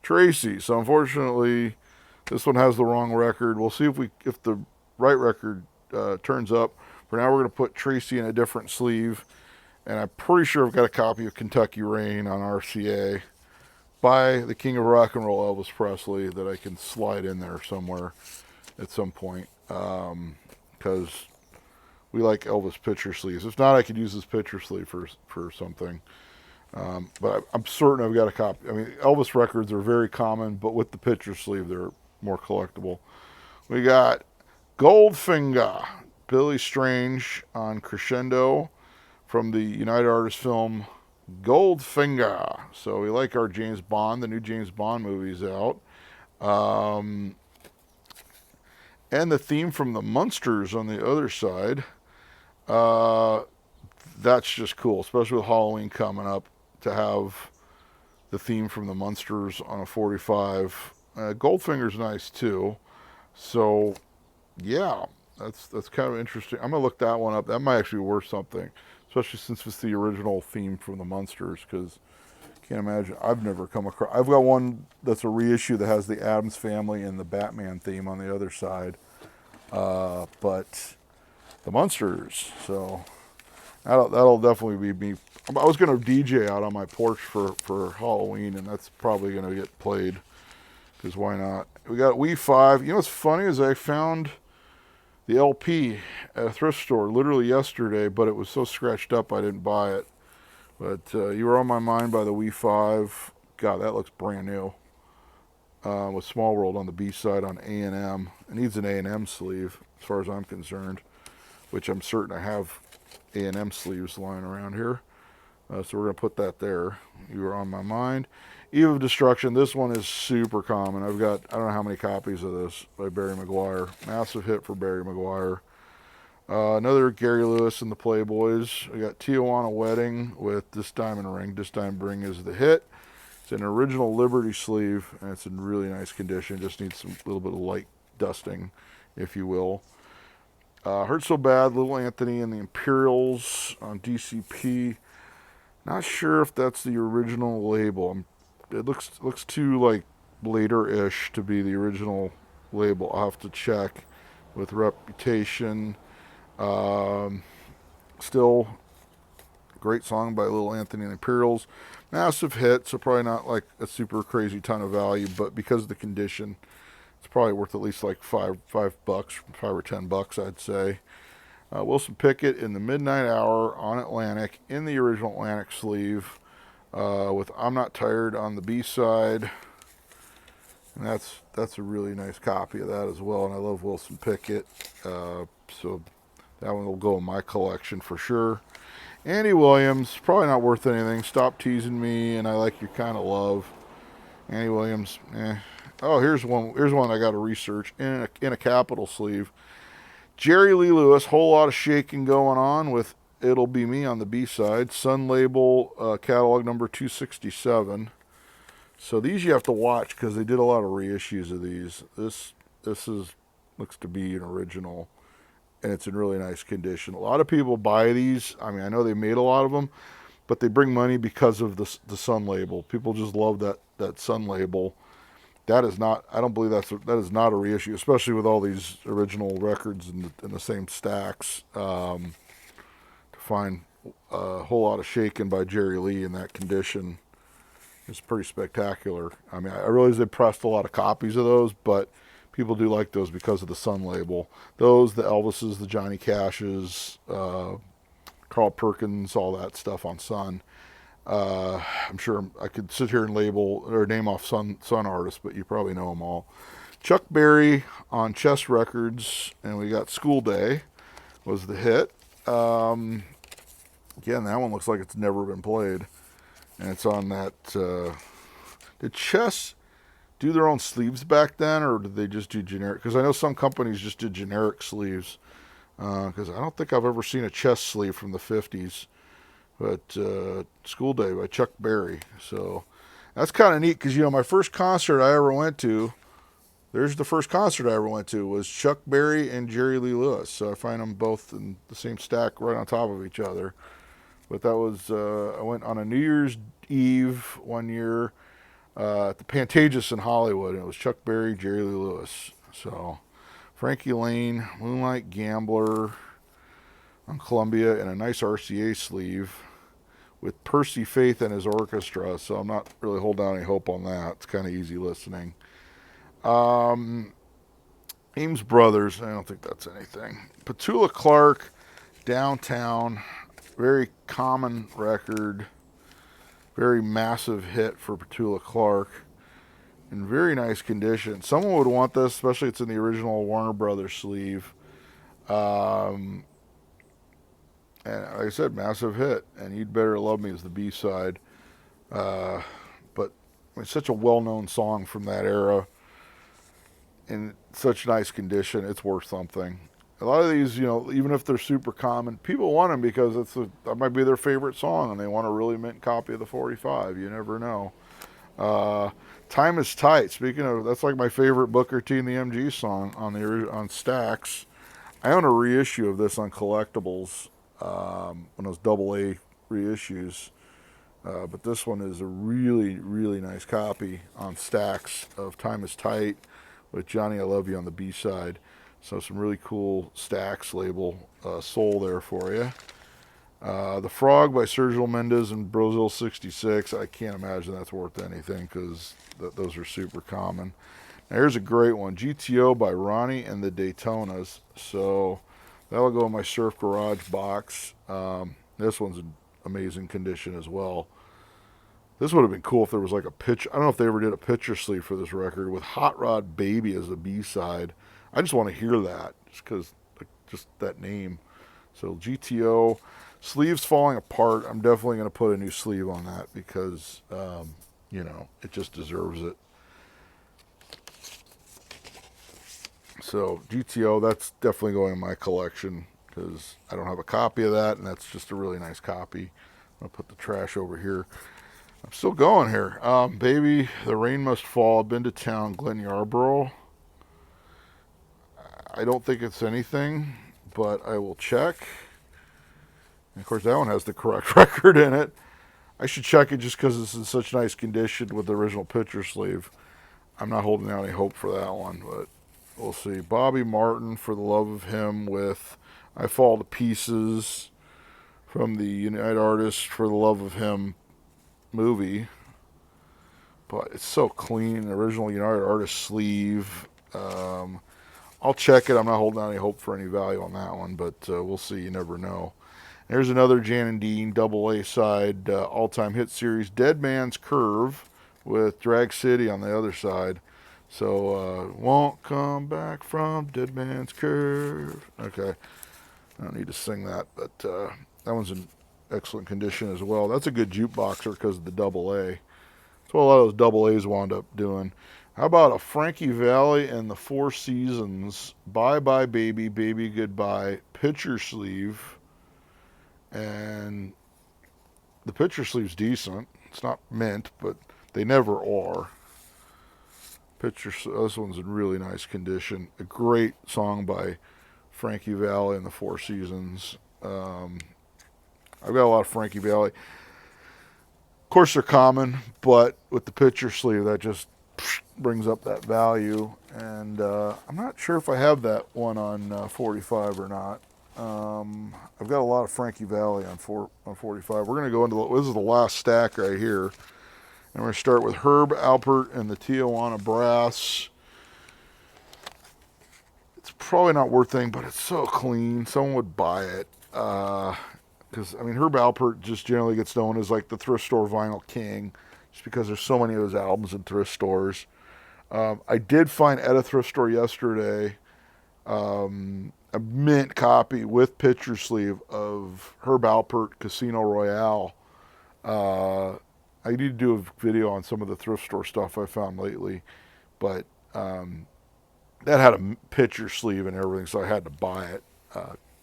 S1: Tracy? So unfortunately, this one has the wrong record. We'll see if the right record turns up. For now, we're going to put Tracy in a different sleeve, and I'm pretty sure I've got a copy of Kentucky Rain on RCA by the King of Rock and Roll, Elvis Presley, that I can slide in there somewhere at some point, because we like Elvis picture sleeves. If not, I could use this picture sleeve for something. But I'm certain I've got a copy. I mean, Elvis records are very common, but with the picture sleeve, they're more collectible. We got Goldfinger, Billy Strange on Crescendo from the United Artists film Goldfinger. So we like our James Bond. The new James Bond movie's out. And the theme from the Munsters on the other side. That's just cool, especially with Halloween coming up, to have the theme from the Munsters on a 45. Goldfinger's nice too. So, yeah, that's kind of interesting. I'm gonna look that one up. That might actually be worth something, especially since it's the original theme from the Munsters. Because I can't imagine. I've never come across. I've got one that's a reissue that has the Addams Family and the Batman theme on the other side, but the Munsters. So that'll definitely be me. I was gonna DJ out on my porch for Halloween, and that's probably gonna get played. Because why not? We got We 5. You know what's funny is I found the LP at a thrift store literally yesterday, but it was so scratched up I didn't buy it. But you were on my mind by the We 5. God, that looks brand new. With Small World on the B side on A&M. It needs an A&M sleeve, as far as I'm concerned, which I'm certain I have A&M sleeves lying around here. So we're going to put that there. You were on my mind. Eve of Destruction. This one is super common. I don't know how many copies of this by Barry McGuire. Massive hit for Barry McGuire. Another Gary Lewis and the Playboys. We got Tijuana Wedding with This Diamond Ring. This Diamond Ring is the hit. It's an original Liberty sleeve, and it's in really nice condition. Just needs a little bit of light dusting, if you will. Hurt So Bad, Little Anthony and the Imperials on DCP. Not sure if that's the original label. It looks too like later-ish to be the original label. I'll have to check with Reputation. Still great song by Little Anthony and the Imperials. Massive hit, so probably not like a super crazy ton of value, but because of the condition, it's probably worth at least like $5 or $10, I'd say. Wilson Pickett in the Midnight Hour on Atlantic in the original Atlantic sleeve, with I'm Not Tired on the B side, and that's a really nice copy of that as well. And I love Wilson Pickett, so that one will go in my collection for sure. Andy Williams, probably not worth anything. Stop Teasing Me and I Like Your Kind of Love. Andy Williams, eh. Oh, here's one I got to research in a capital sleeve. Jerry Lee Lewis, whole lot of shaking going on with It'll Be Me on the B side. Sun Label catalog number 267. So these you have to watch because they did a lot of reissues of these. This looks to be an original, and it's in really nice condition. A lot of people buy these. I mean, I know they made a lot of them, but they bring money because of the Sun Label. People just love that Sun Label. That is not. I don't believe that is not a reissue, especially with all these original records in the same stacks. To find a whole lot of shaking by Jerry Lee in that condition is pretty spectacular. I mean, I realize they pressed a lot of copies of those, but people do like those because of the Sun Label. Those, the Elvises, the Johnny Cashes, Carl Perkins, all that stuff on Sun. I'm sure I could sit here and label or name off Sun artists, but you probably know them all. Chuck Berry on Chess Records, and we got School Day was the hit. Again, that one looks like it's never been played, and it's on that. Did Chess do their own sleeves back then, or did they just do generic? Because I know some companies just did generic sleeves. Because I don't think I've ever seen a Chess sleeve from the 50s. But School Day by Chuck Berry. So that's kind of neat because, my first concert I ever went to, there's the first concert I ever went to, was Chuck Berry and Jerry Lee Lewis. So I find them both in the same stack right on top of each other. But that was, I went on a New Year's Eve one year at the Pantages in Hollywood, and it was Chuck Berry, Jerry Lee Lewis. So Frankie Lane, Moonlight Gambler on Columbia, and a nice RCA sleeve with Percy Faith and his orchestra, so I'm not really holding out any hope on that. It's kind of easy listening. Ames Brothers, I don't think that's anything. Petula Clark, Downtown, very common record, very massive hit for Petula Clark, in very nice condition. Someone would want this, especially it's in the original Warner Brothers sleeve. And like I said, massive hit. And You'd Better Love Me is the B-side. But it's such a well-known song from that era. In such nice condition, it's worth something. A lot of these, even if they're super common, people want them because that might be their favorite song, and they want a really mint copy of the 45. You never know. Time is Tight. Speaking of, that's like my favorite Booker T and the MG song on Stax. I own a reissue of this on Collectibles. One of those AA reissues. But this one is a really, really nice copy on Stax of Time is Tight with Johnny I Love You on the B-side. So some really cool Stax label soul there for you. The Frog by Sergio Mendes and Brazil 66. I can't imagine that's worth anything because those are super common. Now here's a great one. GTO by Ronnie and the Daytonas. So that'll go in my Surf Garage box. This one's in amazing condition as well. This would have been cool if there was like a pitch. I don't know if they ever did a picture sleeve for this record with Hot Rod Baby as the B-side. I just want to hear that just because, just that name. So GTO, sleeves falling apart. I'm definitely going to put a new sleeve on that because, it just deserves it. So GTO, that's definitely going in my collection because I don't have a copy of that, and that's just a really nice copy. I'll put the trash over here. I'm still going here. Baby, The Rain Must Fall. I've been to town, Glen Yarborough. I don't think it's anything, but I will check. And of course, that one has the correct record in it. I should check it just because it's in such nice condition with the original picture sleeve. I'm not holding out any hope for that one, but we'll see. Bobby Martin, For the Love of Him, with I Fall to Pieces from the United Artists For the Love of Him movie. But it's so clean. The original United Artists sleeve. I'll check it. I'm not holding out any hope for any value on that one, but we'll see. You never know. There's another Jan and Dean AA side all-time hit series, Dead Man's Curve, with Drag City on the other side. So, Won't Come Back from Dead Man's Curve. Okay. I don't need to sing that, but that one's in excellent condition as well. That's a good jukeboxer because of the AA. That's what a lot of those AA's wound up doing. How about a Frankie Valli and the Four Seasons, Bye Bye Baby, Baby Goodbye, picture sleeve. And the picture sleeve's decent. It's not mint, but they never are. This one's in really nice condition. A great song by Frankie Valli and the Four Seasons. I've got a lot of Frankie Valli. Of course, they're common, but with the picture sleeve, that just brings up that value. And I'm not sure if I have that one on 45 or not. I've got a lot of Frankie Valli on 45. We're going to go into this is the last stack right here. And we're going to start with Herb Alpert and the Tijuana Brass. It's probably not worth anything, but it's so clean. Someone would buy it. because I mean Herb Alpert just generally gets known as like the thrift store vinyl king, just because there's so many of his albums in thrift stores. I did find at a thrift store yesterday a mint copy with picture sleeve of Herb Alpert Casino Royale. Uh, I need to do a video on some of the thrift store stuff I found lately, but that had a picture sleeve and everything, so I had to buy it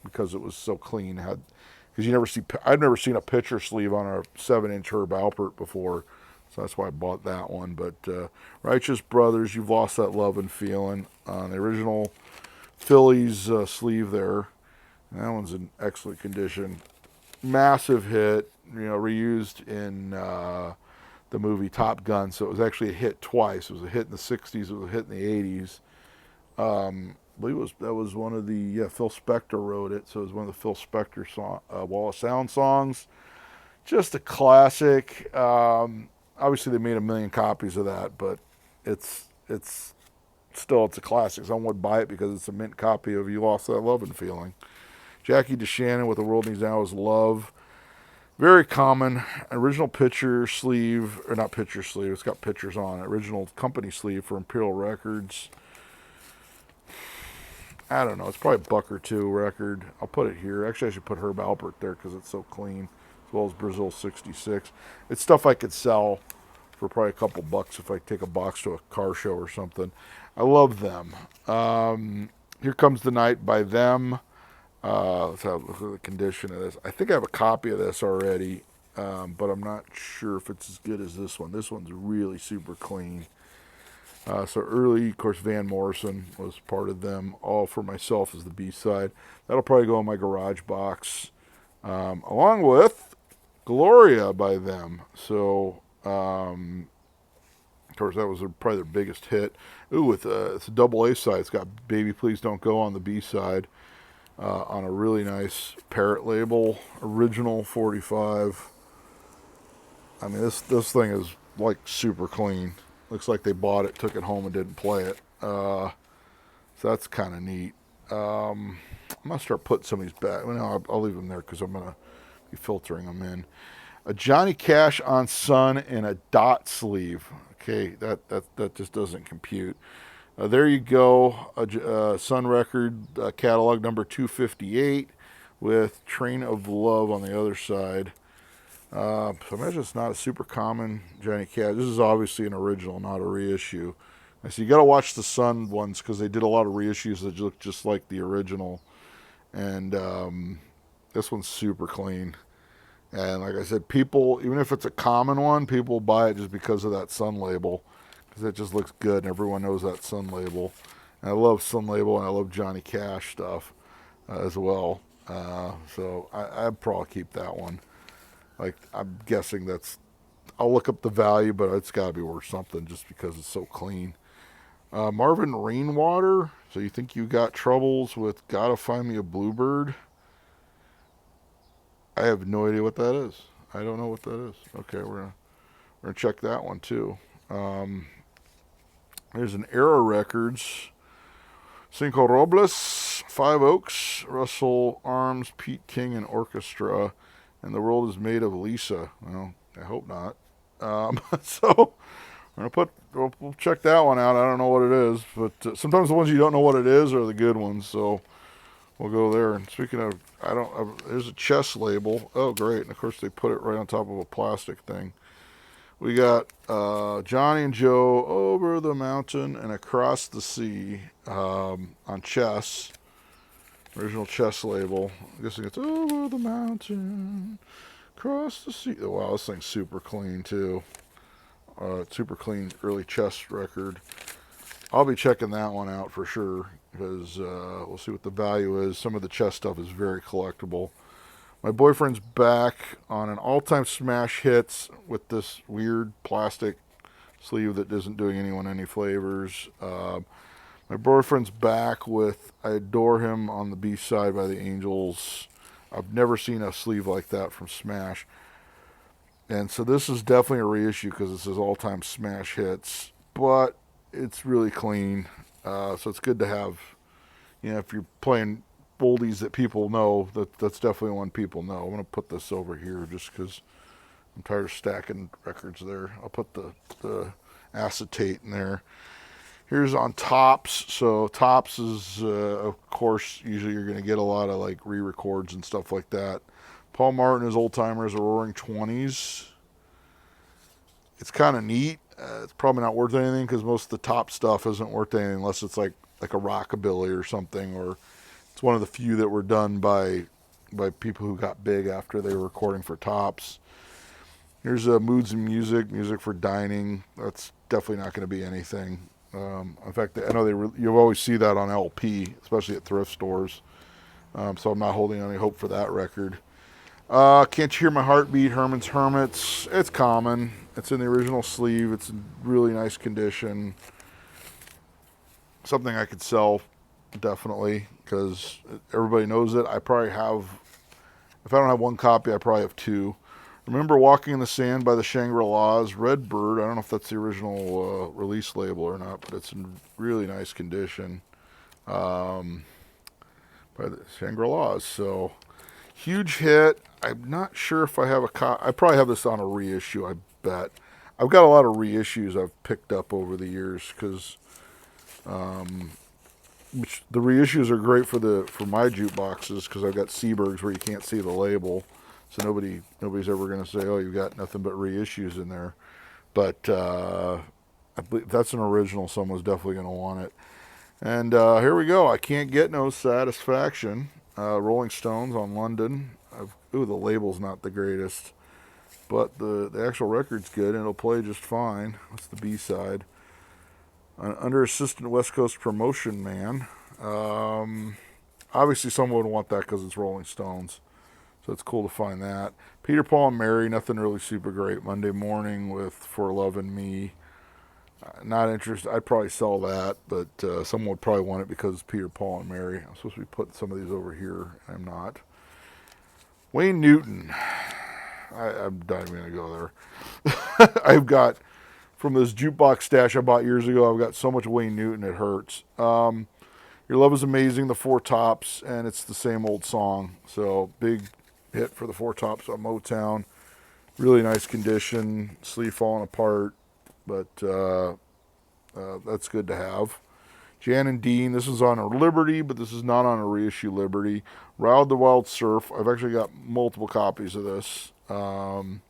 S1: because it was so clean. Because I've never seen a picture sleeve on a 7-inch Herb Alpert before, so that's why I bought that one. But Righteous Brothers, You've Lost That Love and Feeling on the original Phillies sleeve there. And that one's in excellent condition. Massive hit, reused in the movie Top Gun, so it was actually a hit twice. It was a hit in the 60s, it was a hit in the 80s. I believe that was one of the Phil Spector wrote it, so it was one of the Phil Spector Wall of Sound songs. Just a classic. Obviously, they made a million copies of that, but it's still a classic. Someone would buy it because it's a mint copy of You Lost That Love and Feeling. Jackie DeShannon, What the World Needs Now Is Love. Very common. Original picture sleeve, or not picture sleeve, it's got pictures on it. Original company sleeve for Imperial Records. I don't know, it's probably a buck or two record. I'll put it here. Actually, I should put Herb Alpert there because it's so clean, as well as Brazil 66. It's stuff I could sell for probably a couple bucks if I take a box to a car show or something. I love them. Here Comes the Night by them. Let's have a look at the condition of this. I think I have a copy of this already, but I'm not sure if it's as good as this one. This one's really super clean. So early, of course, Van Morrison was part of them. All for Myself is the B-side. That'll probably go in my garage box, along with Gloria by them. So, of course, that was probably their biggest hit. Ooh, it's a double A side. It's got Baby Please Don't Go on the B-side, on a really nice Parrot label, original 45. I mean, this thing is like super clean. Looks like they bought it, took it home, and didn't play it. So that's kind of neat. I'm going to start putting some of these back. Well, I'll leave them there because I'm going to be filtering them in. A Johnny Cash on Sun in a dot sleeve. Okay, that just doesn't compute. There you go. Sun record catalog number 258 with Train of Love on the other side. So I imagine it's not a super common Johnny Cash. This is obviously an original, not a reissue. So you got to watch the Sun ones because they did a lot of reissues that look just like the original. And this one's super clean. And like I said, people, even if it's a common one, people buy it just because of that Sun label, because it just looks good and everyone knows that Sun label. And I love Sun label and I love Johnny Cash stuff as well. So I'd probably keep that one. Like, I'm guessing I'll look up the value, but it's got to be worth something just because it's so clean. Marvin Rainwater. So you think you got troubles with Gotta Find Me a Bluebird? I have no idea what that is. I don't know what that is. Okay, we're gonna check that one too. There's an Era Records. Cinco Robles, Five Oaks, Russell Arms, Pete King, and Orchestra. And The World Is Made of Lisa. Well, I hope not. So we'll check that one out. I don't know what it is, but sometimes the ones you don't know what it is are the good ones. So we'll go there. And speaking of, there's a chess label. Oh, great! And of course they put it right on top of a plastic thing. We got Johnny and Joe, Over the Mountain and Across the Sea on chess. Original chess label. I'm guessing it's Over the Mountain, Across the Sea. Oh, wow, this thing's super clean too. Super clean early chess record. I'll be checking that one out for sure because we'll see what the value is. Some of the chess stuff is very collectible. My boyfriend's back on an all-time smash hits with this weird plastic sleeve that isn't doing anyone any flavors. My boyfriend's back with I Adore Him on the B-side by the Angels. I've never seen a sleeve like that from Smash. And so this is definitely a reissue because this is all-time Smash hits. But it's really clean. So it's good to have, if you're playing oldies that people know. That's definitely one people know. I'm gonna put this over here just because I'm tired of stacking records there. I'll put the acetate in there. Here's on Tops. So Tops is, of course, usually you're gonna get a lot of like re-records and stuff like that. Paul Martin, his old timers, are Roaring Twenties. It's kind of neat. It's probably not worth anything because most of the top stuff isn't worth anything unless it's like a rockabilly or something, or it's one of the few that were done by people who got big after they were recording for Tops. Here's Moods and Music for dining. That's definitely not going to be anything. In fact, I know you always see that on LP, especially at thrift stores. So I'm not holding any hope for that record. Can't You Hear My Heartbeat, Herman's Hermits. It's common. It's in the original sleeve. It's in really nice condition. Something I could sell, definitely, because everybody knows it. I probably have, if I don't have one copy, I probably have two. Remember Walking in the Sand by the Shangri-Las. Redbird, I don't know if that's the original release label or not, but it's in really nice condition, by the Shangri-Las. So, huge hit. I'm not sure if I have I probably have this on a reissue, I bet. I've got a lot of reissues I've picked up over the years because which the reissues are great for my jukeboxes because I've got Seabergs where you can't see the label, so nobody's ever going to say, oh, you've got nothing but reissues in there. But I believe that's an original. Someone's definitely going to want it. And here we go. I Can't Get No Satisfaction. Rolling Stones on London. Ooh, the label's not the greatest, but the actual record's good and it'll play just fine. That's the B-side. Under Assistant West Coast Promotion Man. Obviously someone would want that because it's Rolling Stones. So it's cool to find that. Peter, Paul, and Mary, nothing really super great. Monday Morning with For Love and Me. Not interested. I'd probably sell that, but someone would probably want it because it's Peter, Paul, and Mary. I'm supposed to be putting some of these over here. I'm not. Wayne Newton. I'm not even going to go there. I've got, from this jukebox stash I bought years ago, I've got so much Wayne Newton it hurts. Your Love Is Amazing, the Four Tops, and it's the same old song. So big hit for the Four Tops on Motown. Really nice condition. Sleeve falling apart, but that's good to have. Jan and Dean, this is on a Liberty, but this is not on a reissue Liberty. Wild the Wild Surf, I've actually got multiple copies of this. And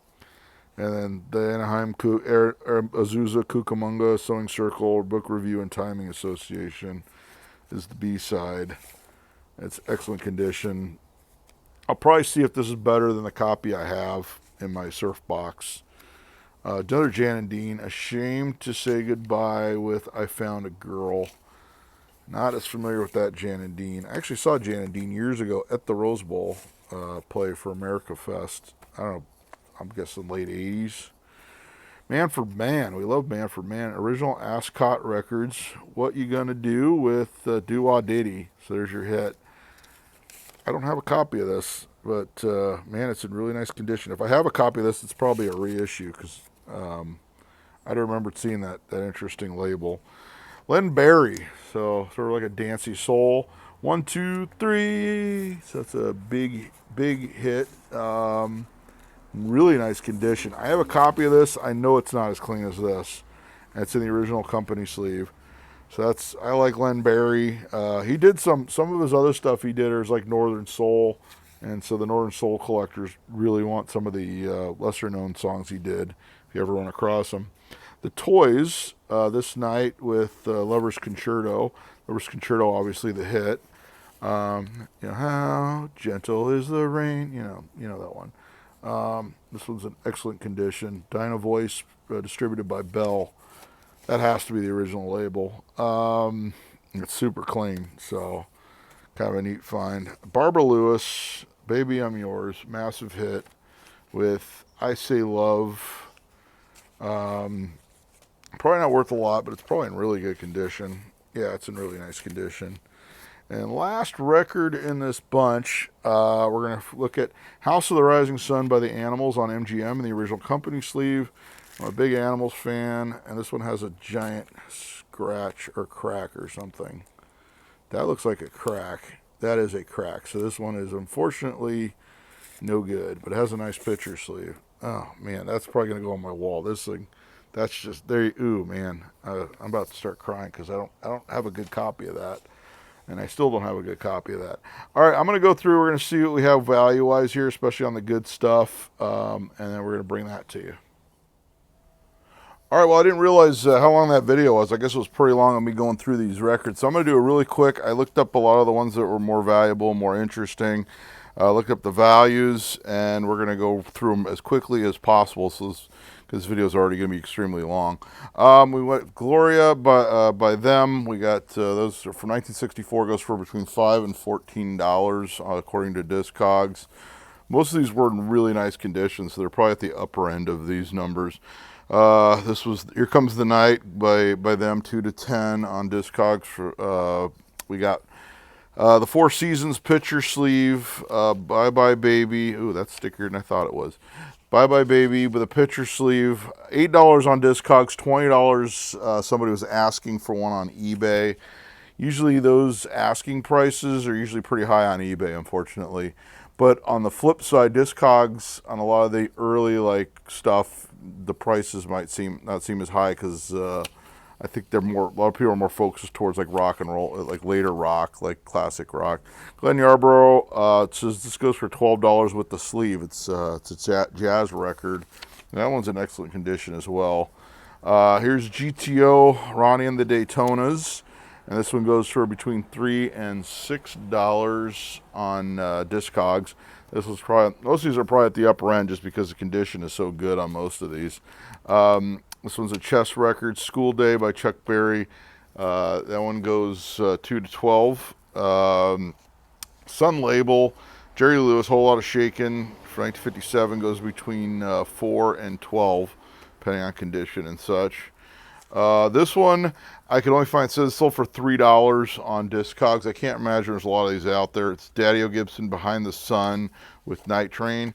S1: then the Anaheim Azusa Cucamonga Sewing Circle Book Review and Timing Association is the B-side. It's excellent condition. I'll probably see if this is better than the copy I have in my surf box. Another Jan and Dean, Ashamed to Say Goodbye with I Found a Girl. Not as familiar with that Jan and Dean. I actually saw Jan and Dean years ago at the Rose Bowl play for America Fest. I don't know, I'm guessing late 80s. Man for Man. We love Man for Man. Original Ascot Records. What You Gonna Do with Doo-wop Diddy. So there's your hit. I don't have a copy of this, but man, it's in really nice condition. If I have a copy of this, it's probably a reissue because I don't remember seeing that interesting label. Len Barry, so sort of like a dancey soul. 1, 2, 3. So that's a big hit. Really nice condition. I have a copy of this. I know it's not as clean as this. And it's in the original company sleeve. So I like Len Barry. He did some of his other stuff he did is like Northern Soul. And so the Northern Soul collectors really want some of the lesser known songs he did if you ever run across them. The Toys, This Night with Lover's Concerto. Lover's Concerto, obviously the hit. How gentle is the rain. You know that one. This one's in excellent condition. Dyna Voice, distributed by Bell. That has to be the original label. It's super clean, so kind of a neat find. Barbara Lewis, Baby I'm Yours, massive hit with I Say Love. Probably not worth a lot, but it's probably in really good condition. Yeah, it's in really nice condition. And last record in this bunch, we're going to look at House of the Rising Sun by the Animals on MGM in the original company sleeve. I'm a big Animals fan, and this one has a giant scratch or crack or something. That looks like a crack. that is a crack. So this one is unfortunately no good, but it has a nice picture sleeve. Oh man, that's probably gonna go on my wall. This thing, that's just there. Ooh man, I'm about to start crying because I don't have a good copy of that, and I still don't have a good copy of that. All right, I'm gonna go through. We're gonna see what we have value wise here, especially on the good stuff, and then we're gonna bring that to you. All right, well, I didn't realize how long that video was. I guess it was pretty long on me going through these records. So I'm going to do it really quick. I looked up a lot of the ones that were more valuable, more interesting. Looked up the values, and we're going to go through them as quickly as possible. So because this video is already going to be extremely long. We went Gloria by them. We got those are from 1964. Goes for between $5 and $14 according to Discogs. Most of these were in really nice condition, so they're probably at the upper end of these numbers. This was Here Comes the Night by them, 2 to 10 on Discogs. We got the Four Seasons picture sleeve, Bye Bye Baby. Ooh, that's stickier than I thought it was. Bye Bye Baby with a picture sleeve, $8 on Discogs, $20. Somebody was asking for one on eBay. Usually those asking prices are usually pretty high on eBay, unfortunately. But on the flip side, Discogs on a lot of the early stuff, the prices might not seem as high because I think a lot of people are more focused towards rock and roll, later rock, classic rock. Glenn Yarborough, it says this goes for $12 with the sleeve. It's a jazz record. And that one's in excellent condition as well. Here's GTO, Ronnie and the Daytonas. And this one goes for between $3 and $6 on Discogs. Most of these are probably at the upper end just because the condition is so good on most of these. This one's a chess record, School Day by Chuck Berry. That one goes 2 to 12. Sun Label, Jerry Lewis, Whole Lot of Shakin' for 1957 goes between 4 and 12, depending on condition and such. This one I can only find, it says sold for $3 on Discogs. I can't imagine there's a lot of these out there. It's Daddy-O Gibson, Behind the Sun with Night Train.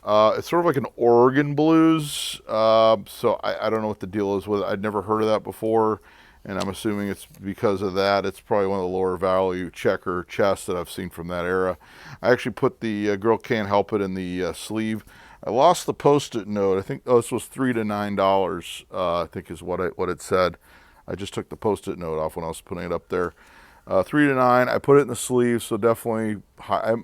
S1: It's sort of like an Oregon blues, so I don't know what the deal is with it. I'd never heard of that before, and I'm assuming it's because of that. It's probably one of the lower value checker chests that I've seen from that era. I actually put the Girl Can't Help It in the sleeve. I lost the Post-it note. I think this was $3 to $9. I think is what it said. I just took the Post-it note off when I was putting it up there. 3 to 9. I put it in the sleeve, so definitely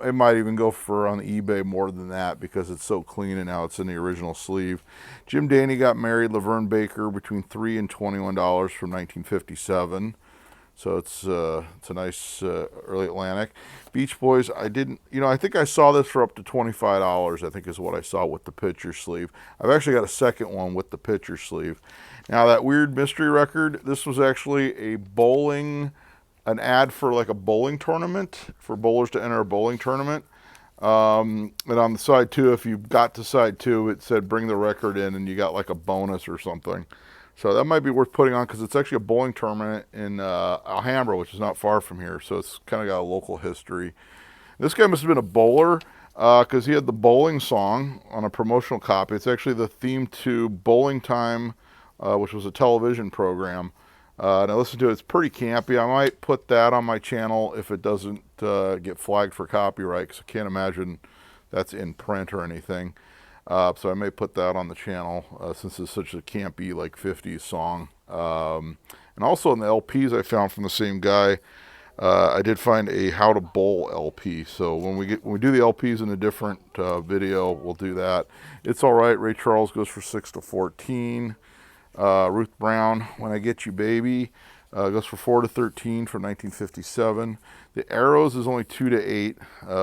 S1: it might even go for on eBay more than that because it's so clean and now it's in the original sleeve. Jim Daney Got Married, Laverne Baker, between $3 and $21 from 1957. So it's a nice early Atlantic. Beach Boys, I think I saw this for up to $25, I think is what I saw with the picture sleeve. I've actually got a second one with the picture sleeve. Now that weird mystery record, this was actually an ad for a bowling tournament, for bowlers to enter a bowling tournament. And on the side two, if you got to side two, it said bring the record in and you got a bonus or something. So that might be worth putting on because it's actually a bowling tournament in Alhambra, which is not far from here. So it's kind of got a local history. This guy must have been a bowler because he had the bowling song on a promotional copy. It's actually the theme to Bowling Time, which was a television program. And I listened to it. It's pretty campy. I might put that on my channel if it doesn't get flagged for copyright because I can't imagine that's in print or anything. So I may put that on the channel since it's such a campy 50s song. And also in the LPs I found from the same guy, I did find a How to Bowl LP. So when we do the LPs in a different video, we'll do that. It's Alright, Ray Charles goes for 6 to 14. Ruth Brown, When I Get You Baby, goes for 4 to 13 from 1957. The Arrows is only 2 to 8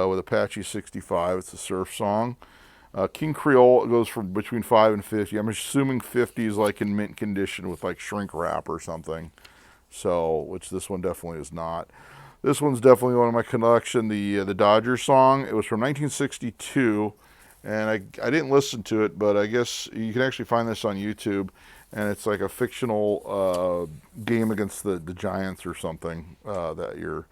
S1: with Apache 65. It's a surf song. King Creole goes for between 5 and 50. I'm assuming 50 is in mint condition with shrink wrap or something. So, which this one definitely is not. This one's definitely one of my collection, the Dodgers song. It was from 1962, and I didn't listen to it, but I guess you can actually find this on YouTube. And it's a fictional game against the Giants or something that year.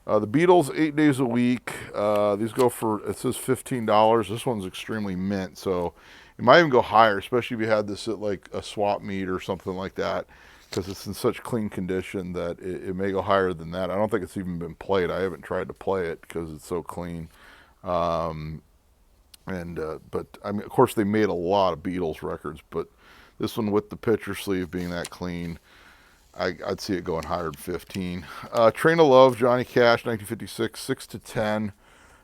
S1: The Beatles, 8 days a week. These go for, it says $15. This one's extremely mint, so it might even go higher, especially if you had this at a swap meet or something like that. because it's in such clean condition that it may go higher than that. I don't think it's even been played. I haven't tried to play it because it's so clean. Um, but I mean, of course, they made a lot of Beatles records, but this one with the picture sleeve being that clean, I'd see it going higher than 15. Train of Love, Johnny Cash, 1956, 6 to 10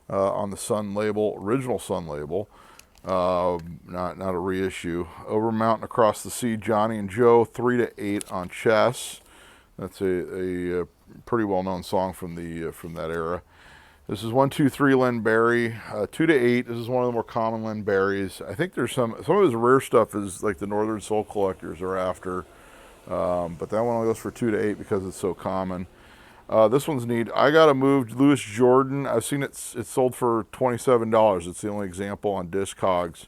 S1: on the Sun label, original Sun label. Not a reissue. Over Mountain Across the Sea, Johnny and Joe, 3 to 8 on Chess. That's a pretty well-known song from that era. This is 1, 2, 3 Len Barry, 2 to 8. This is one of the more common Len Barrys. I think there's some of his rare stuff is like the Northern Soul Collectors are after, but that one only goes for 2 to 8 because it's so common. This one's neat. I Got a Move, Louis Jordan. I've seen it's sold for $27. It's the only example on Discogs.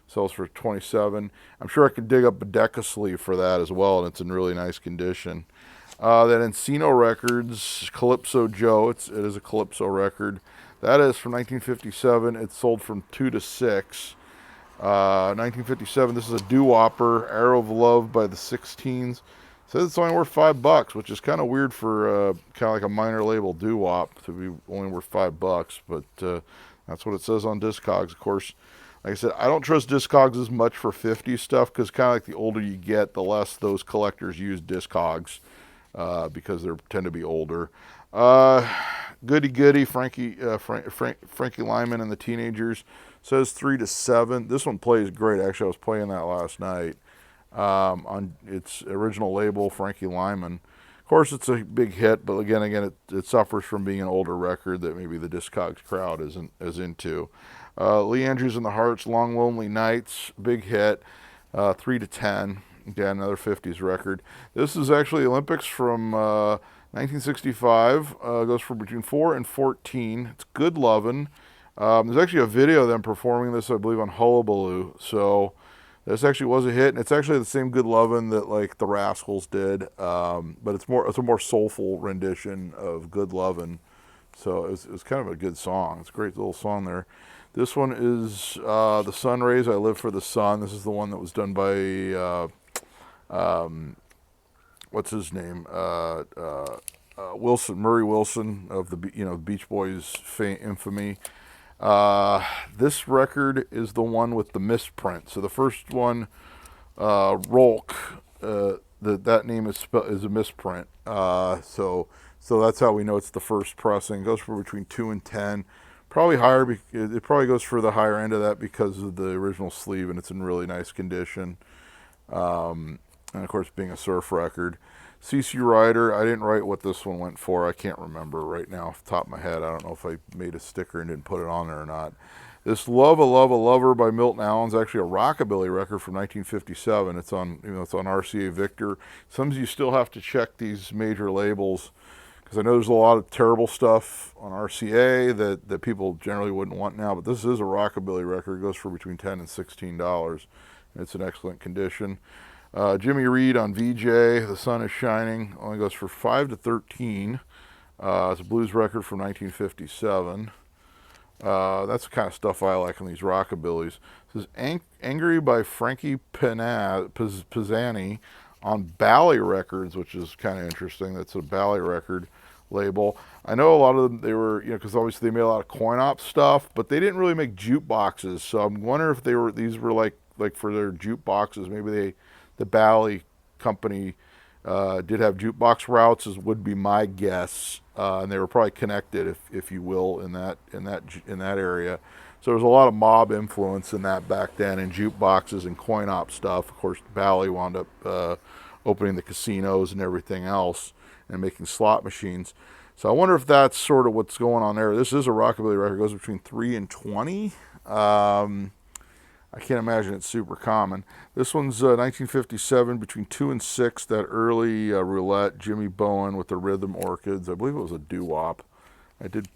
S1: Sells for $27. I'm sure I could dig up a Decca sleeve for that as well, and it's in really nice condition. Then Encino Records, Calypso Joe. It is a Calypso record. That is from 1957. It's sold from 2 to 6. 1957. This is a doo-wopper, Arrow of Love by the 16s. Says it's only worth $5, which is kind of weird for kind of like a minor label doo-wop to be only worth $5. But that's what it says on Discogs. Of course, like I said, I don't trust Discogs as much for 50s stuff because kind of like the older you get, the less those collectors use Discogs because they tend to be older. Goody Goody, Frankie Lyman and the Teenagers. Says 3 to 7. This one plays great. Actually, I was playing that last night. On its original label, Frankie Lyman. Of course, it's a big hit, but again, it suffers from being an older record that maybe the Discogs crowd isn't as into. Lee Andrews and the Hearts, Long Lonely Nights, big hit, 3 to 10. Again, another 50s record. This is actually Olympics from 1965. Goes for between 4 and 14. It's Good Lovin'. There's actually a video of them performing this, I believe, on Hullabaloo. So this actually was a hit, and it's actually the same Good Lovin' that like the Rascals did, but it's a more soulful rendition of Good Lovin'. So it was kind of a good song. It's a great little song there. This one is The Sun Rays, I Live for the Sun. This is the one that was done by what's his name? Murray Wilson of the Beach Boys infamy. This record is the one with the misprint. So the first one, Rolk, that name is a misprint. So that's how we know it's the first pressing. It goes for between 2 and 10. Probably higher. It probably goes for the higher end of that because of the original sleeve, and it's in really nice condition. And of course, being a surf record. CC Rider, I didn't write what this one went for. I can't remember right now off the top of my head. I don't know if I made a sticker and didn't put it on there or not. This Love a Lover by Milton Allen is actually a rockabilly record from 1957. It's on RCA Victor. Sometimes you still have to check these major labels because I know there's a lot of terrible stuff on RCA that people generally wouldn't want now, but this is a rockabilly record. It goes for between $10 and $16. It's in excellent condition. Jimmy Reed on VJ, The Sun is Shining, only goes for 5 to 13. It's a blues record from 1957. That's the kind of stuff I like on these rockabillys. This is Angry by Frankie Pizzani on Bally Records, which is kind of interesting. That's a Bally record label. I know a lot of them, they were, because obviously they made a lot of coin-op stuff, but they didn't really make jukeboxes. So I'm wondering if these were like for their jukeboxes, maybe the Bally company did have jukebox routes, as would be my guess, and they were probably connected, if you will, in that area. So there's a lot of mob influence in that back then, in jukeboxes and coin-op stuff. Of course, Bally wound up opening the casinos and everything else, and making slot machines. So I wonder if that's sort of what's going on there. This is a rockabilly record. It goes between 3 and 20. I can't imagine it's super common. This one's 1957, between 2 and 6, that early roulette, Jimmy Bowen with the Rhythm Orchids. I believe it was a doo-wop. I did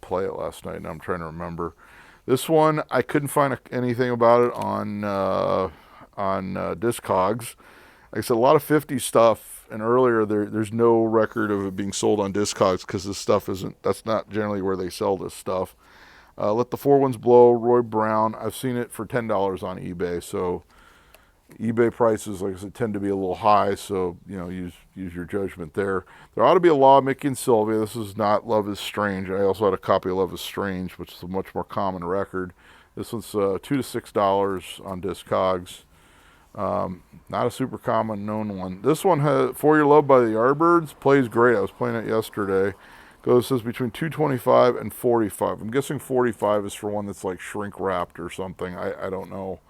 S1: play it last night, and I'm trying to remember. This one, I couldn't find anything about it on Discogs. Like I said, a lot of 50s stuff, and earlier there's no record of it being sold on Discogs because this stuff that's not generally where they sell this stuff. Let the Four Winds Blow, Roy Brown. I've seen it for $10 on eBay, so eBay prices, like I said, tend to be a little high, so use your judgment there. There ought to be a law, Mickey and Sylvia. This is not Love Is Strange. I also had a copy of Love Is Strange, which is a much more common record. This one's $2 to $6 on Discogs. Not a super common known one. This one has For Your Love by the Yardbirds. Plays great. I was playing it yesterday. Says between 225 and 45. I'm guessing 45 is for one that's like shrink wrapped or something. I don't know,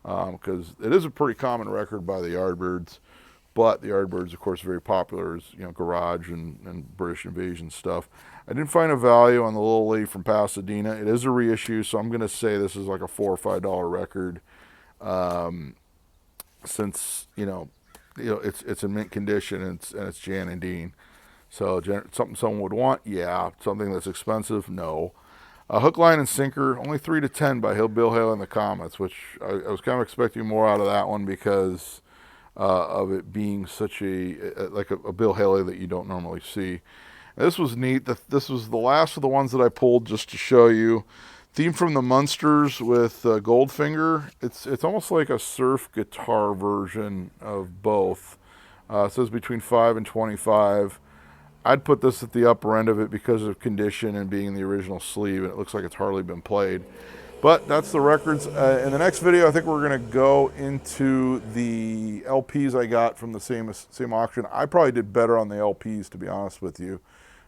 S1: because it is a pretty common record by the Yardbirds. But the Yardbirds, of course, are very popular as garage and British Invasion stuff. I didn't find a value on the Little Lady from Pasadena. It is a reissue, so I'm going to say this is like a $4 or $5 record. Since it's in mint condition and it's Jan and Dean, so something someone would want, yeah. Something that's expensive, no. Hook, Line, and Sinker, only 3 to 10 by Bill Haley and the Comets, which I was kind of expecting more out of that one because of it being such a Bill Haley that you don't normally see. And this was neat. This was the last of the ones that I pulled just to show you. Theme from the Munsters with Goldfinger. It's almost like a surf guitar version of both. It says between 5 and 25. I'd put this at the upper end of it because of condition and being in the original sleeve, and it looks like it's hardly been played. But that's the records. In the next video, I think we're going to go into the LPs I got from the same auction. I probably did better on the LPs, to be honest with you,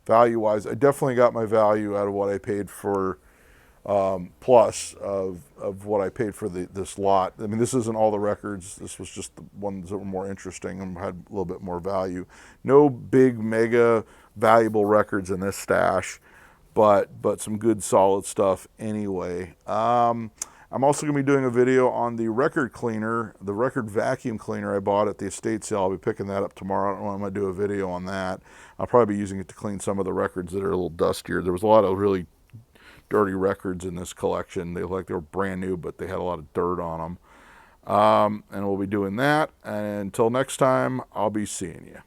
S1: value-wise. I definitely got my value out of what I paid for. Plus of what I paid for this lot. I mean, this isn't all the records. This was just the ones that were more interesting and had a little bit more value. No big, mega valuable records in this stash, but some good, solid stuff anyway. I'm also going to be doing a video on the record cleaner, the record vacuum cleaner I bought at the estate sale. I'll be picking that up tomorrow. I don't know when I'm going to do a video on that. I'll probably be using it to clean some of the records that are a little dustier. There was a lot of really dirty records in this collection. They looked like they were brand new, but they had a lot of dirt on them. And we'll be doing that. And until next time, I'll be seeing you.